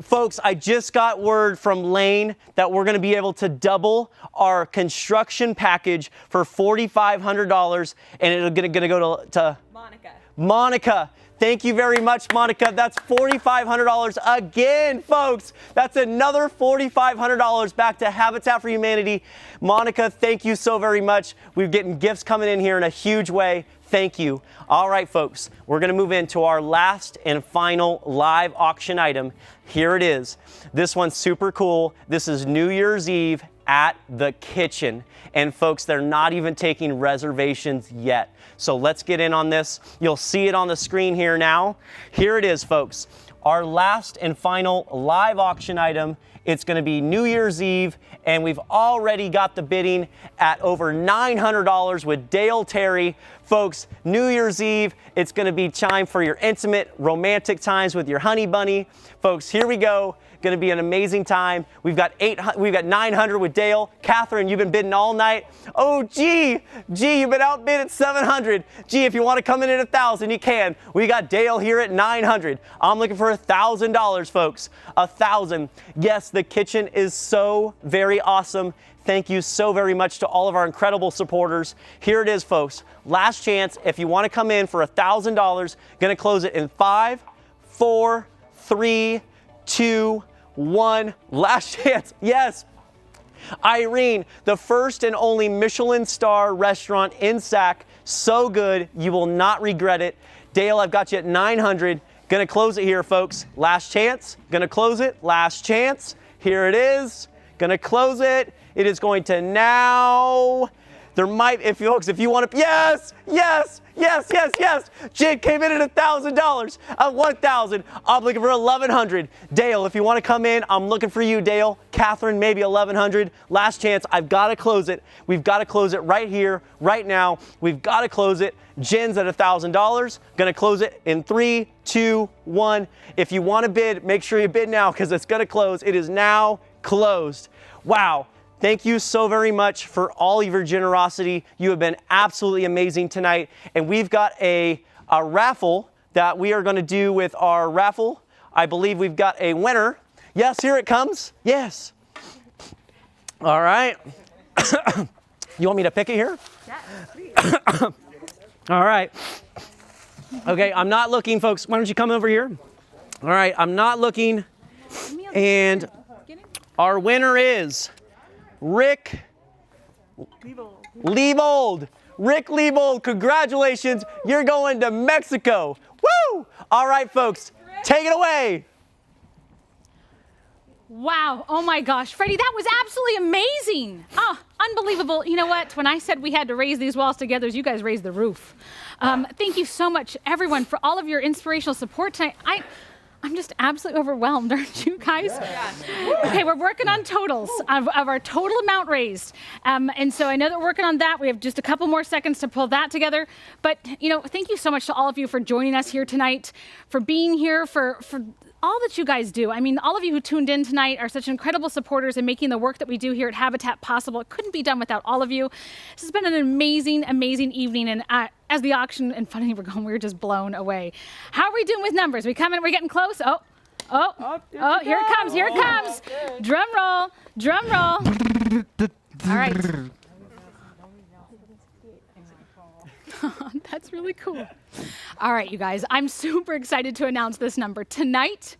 Folks, I just got word from Lane that we're going to be able to double our construction package for $4,500, and it's going to go to Monica. Monica. Thank you very much, Monica. That's $4,500 again, folks. That's another $4,500 back to Habitat for Humanity. Monica, thank you so very much. We're getting gifts coming in here in a huge way. Thank you. All right, folks, we're going to move into our last and final live auction item. Here it is. This one's super cool. This is New Year's Eve at the kitchen. And folks, they're not even taking reservations yet. So let's get in on this. You'll see it on the screen here now. Here it is, folks. Our last and final live auction item. It's going to be New Year's Eve, and we've already got the bidding at over $900 with Dale Terry. Folks, New Year's Eve, it's going to be time for your intimate, romantic times with your honey bunny. Folks, here we go. Going to be an amazing time. We've got 900 with Dale. Catherine, you've been bidding all night. Oh, G, you've been outbid at 700. G, if you want to come in at 1,000, you can. We got Dale here at 900. I'm looking for $1,000, folks. 1,000. Yes, the kitchen is so very awesome. Thank you so very much to all of our incredible supporters. Here it is, folks. Last chance. If you want to come in for $1,000, going to close it in 5, 4, 3, 2, 1. Last chance. Yes. Irene, the first and only Michelin star restaurant in Sac. So good. You will not regret it. Dale, I've got you at 900. Gonna close it here, folks. Last chance. Gonna close it. Last chance. Here it is. Gonna close it. It is going to now. There might, if you want to, yes. Jid came in at $1,000. 1,000. I'm looking for 1,100. Dale, if you want to come in, I'm looking for you, Dale. Catherine, maybe 1,100. Last chance. I've got to close it. We've got to close it right here, right now. We've got to close it. Jen's at $1,000. Going to close it in 3, 2, 1. If you want to bid, make sure you bid now because it's going to close. It is now closed. Wow. Thank you so very much for all of your generosity. You have been absolutely amazing tonight. And we've got a raffle that we are going to do with our raffle. I believe we've got a winner. Yes, here it comes. Yes. All right. You want me to pick it here? Yes, all right. Okay, I'm not looking, folks. Why don't you come over here? All right, I'm not looking. And our winner is Rick Liebold. Rick Liebold, congratulations. You're going to Mexico. Woo! All right, folks, take it away. Wow. Oh my gosh. Freddie, that was absolutely amazing. Oh, unbelievable. You know what? When I said we had to raise these walls together, you guys raised the roof. Thank you so much, everyone, for all of your inspirational support tonight. I'm just absolutely overwhelmed, aren't you guys? Yeah. Okay, we're working on totals of our total amount raised. And so I know that we're working on that. We have just a couple more seconds to pull that together. But, thank you so much to all of you for joining us here tonight, for being here, for all that you guys do. I mean, all of you who tuned in tonight are such incredible supporters in making the work that we do here at Habitat possible. It couldn't be done without all of you. This has been an amazing, amazing evening. And as the auction and funny we're going, we're just blown away. How are we doing with numbers? We coming? We're getting close? Oh, here it comes. Here it comes. Drum roll. Drum roll. All right. That's really cool. All right, you guys, I'm super excited to announce this number. Tonight,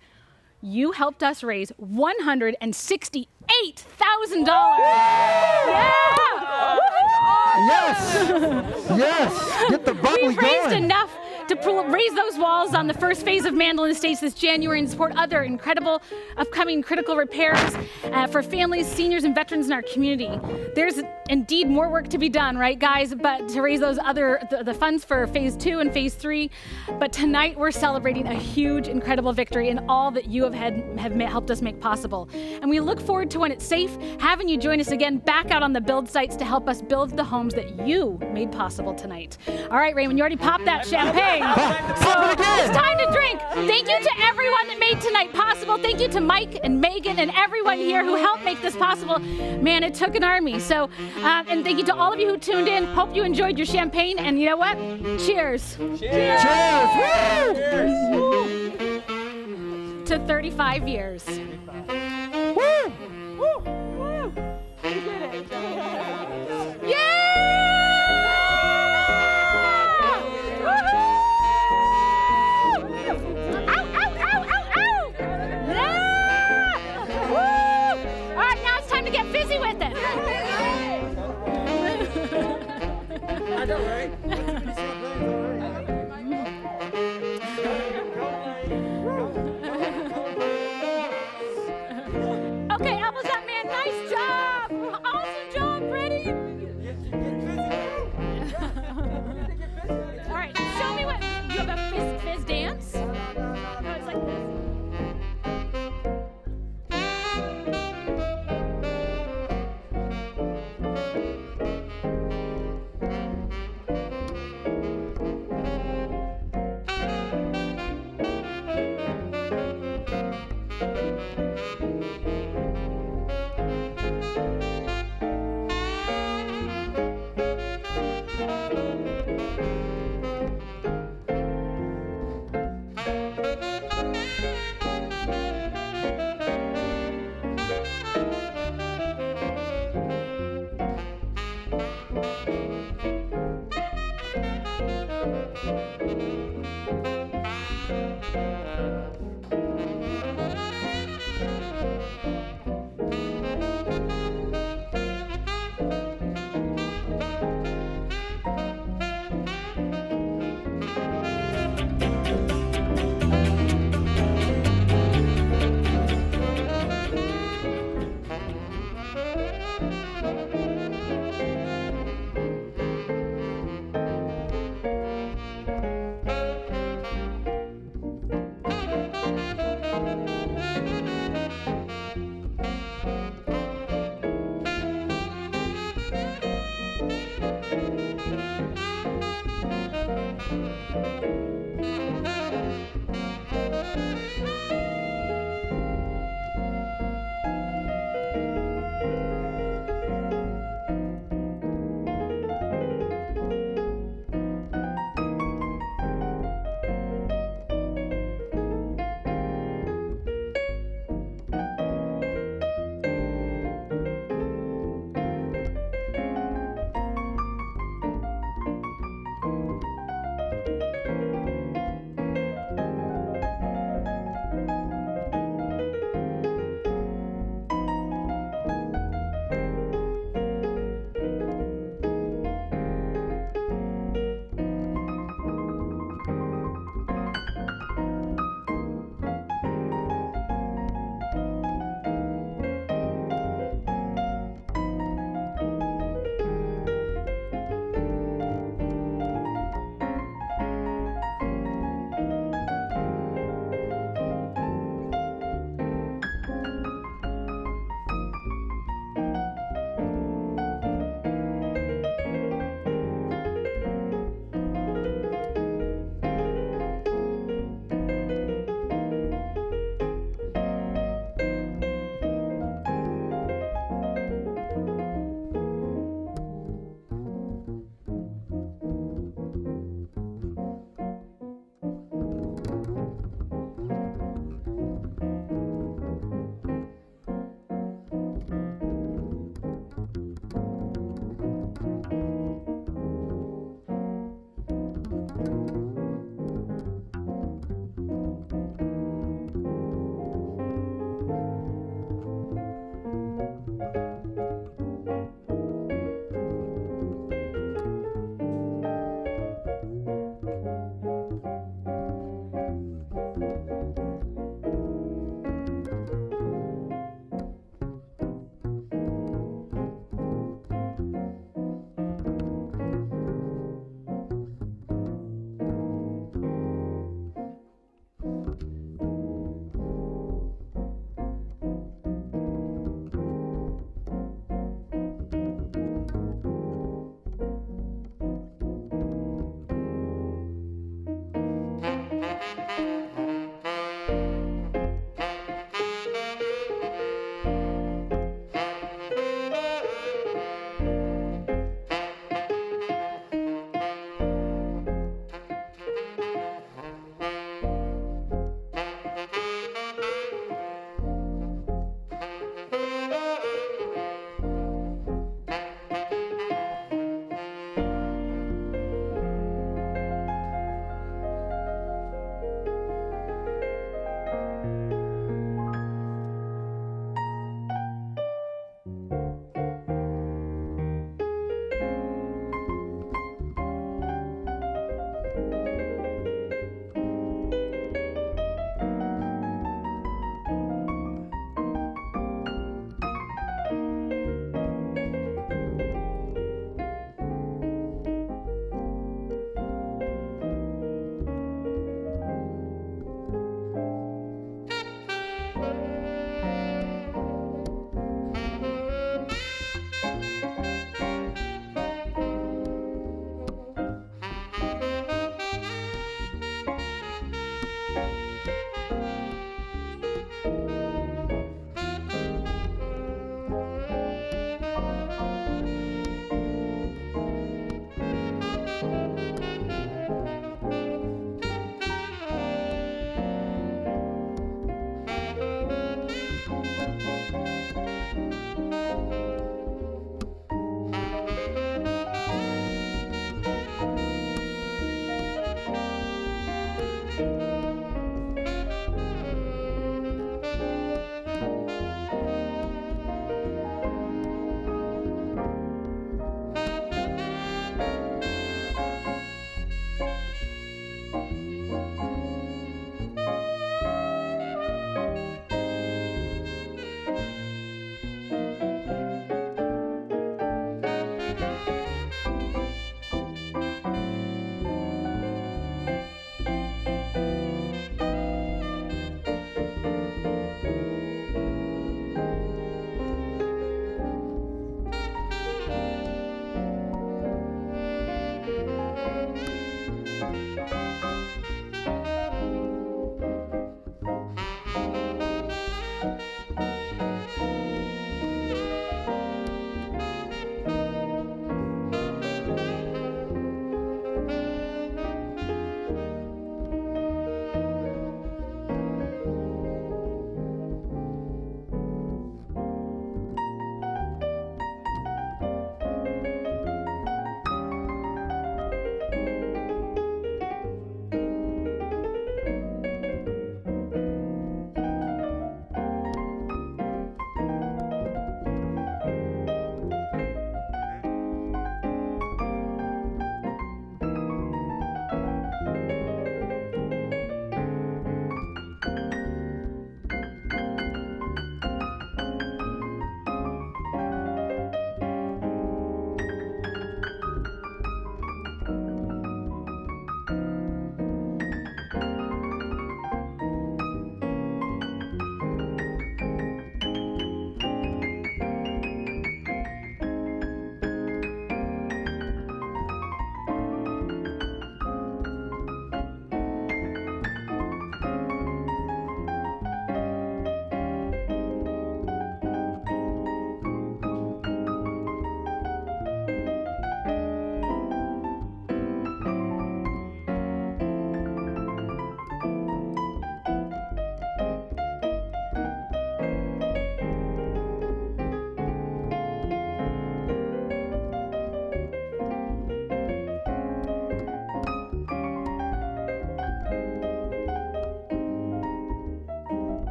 you helped us raise $168,000. Yeah! Yes! Get the bubbly We've raised going. enough to raise those walls on the first phase of Mandolin Estates this January and support other incredible upcoming critical repairs for families, seniors, and veterans in our community. There's indeed more work to be done, right, guys? But to raise those the funds for phase 2 and phase 3. But tonight we're celebrating a huge, incredible victory in all that you have helped us make possible. And we look forward to when it's safe, having you join us again back out on the build sites to help us build the homes that you made possible tonight. All right, Raymond, you already popped that champagne. So it's time to drink. Thank you to everyone that made tonight possible. Thank you to Mike and Megan and everyone here who helped make this possible. Man, it took an army. So, and thank you to all of you who tuned in. Hope you enjoyed your champagne. And you know what? Cheers. Cheers. Cheers. Woo. To 35 years. Woo. Woo. Woo. We did it. Yeah! Apples up, man. Nice job.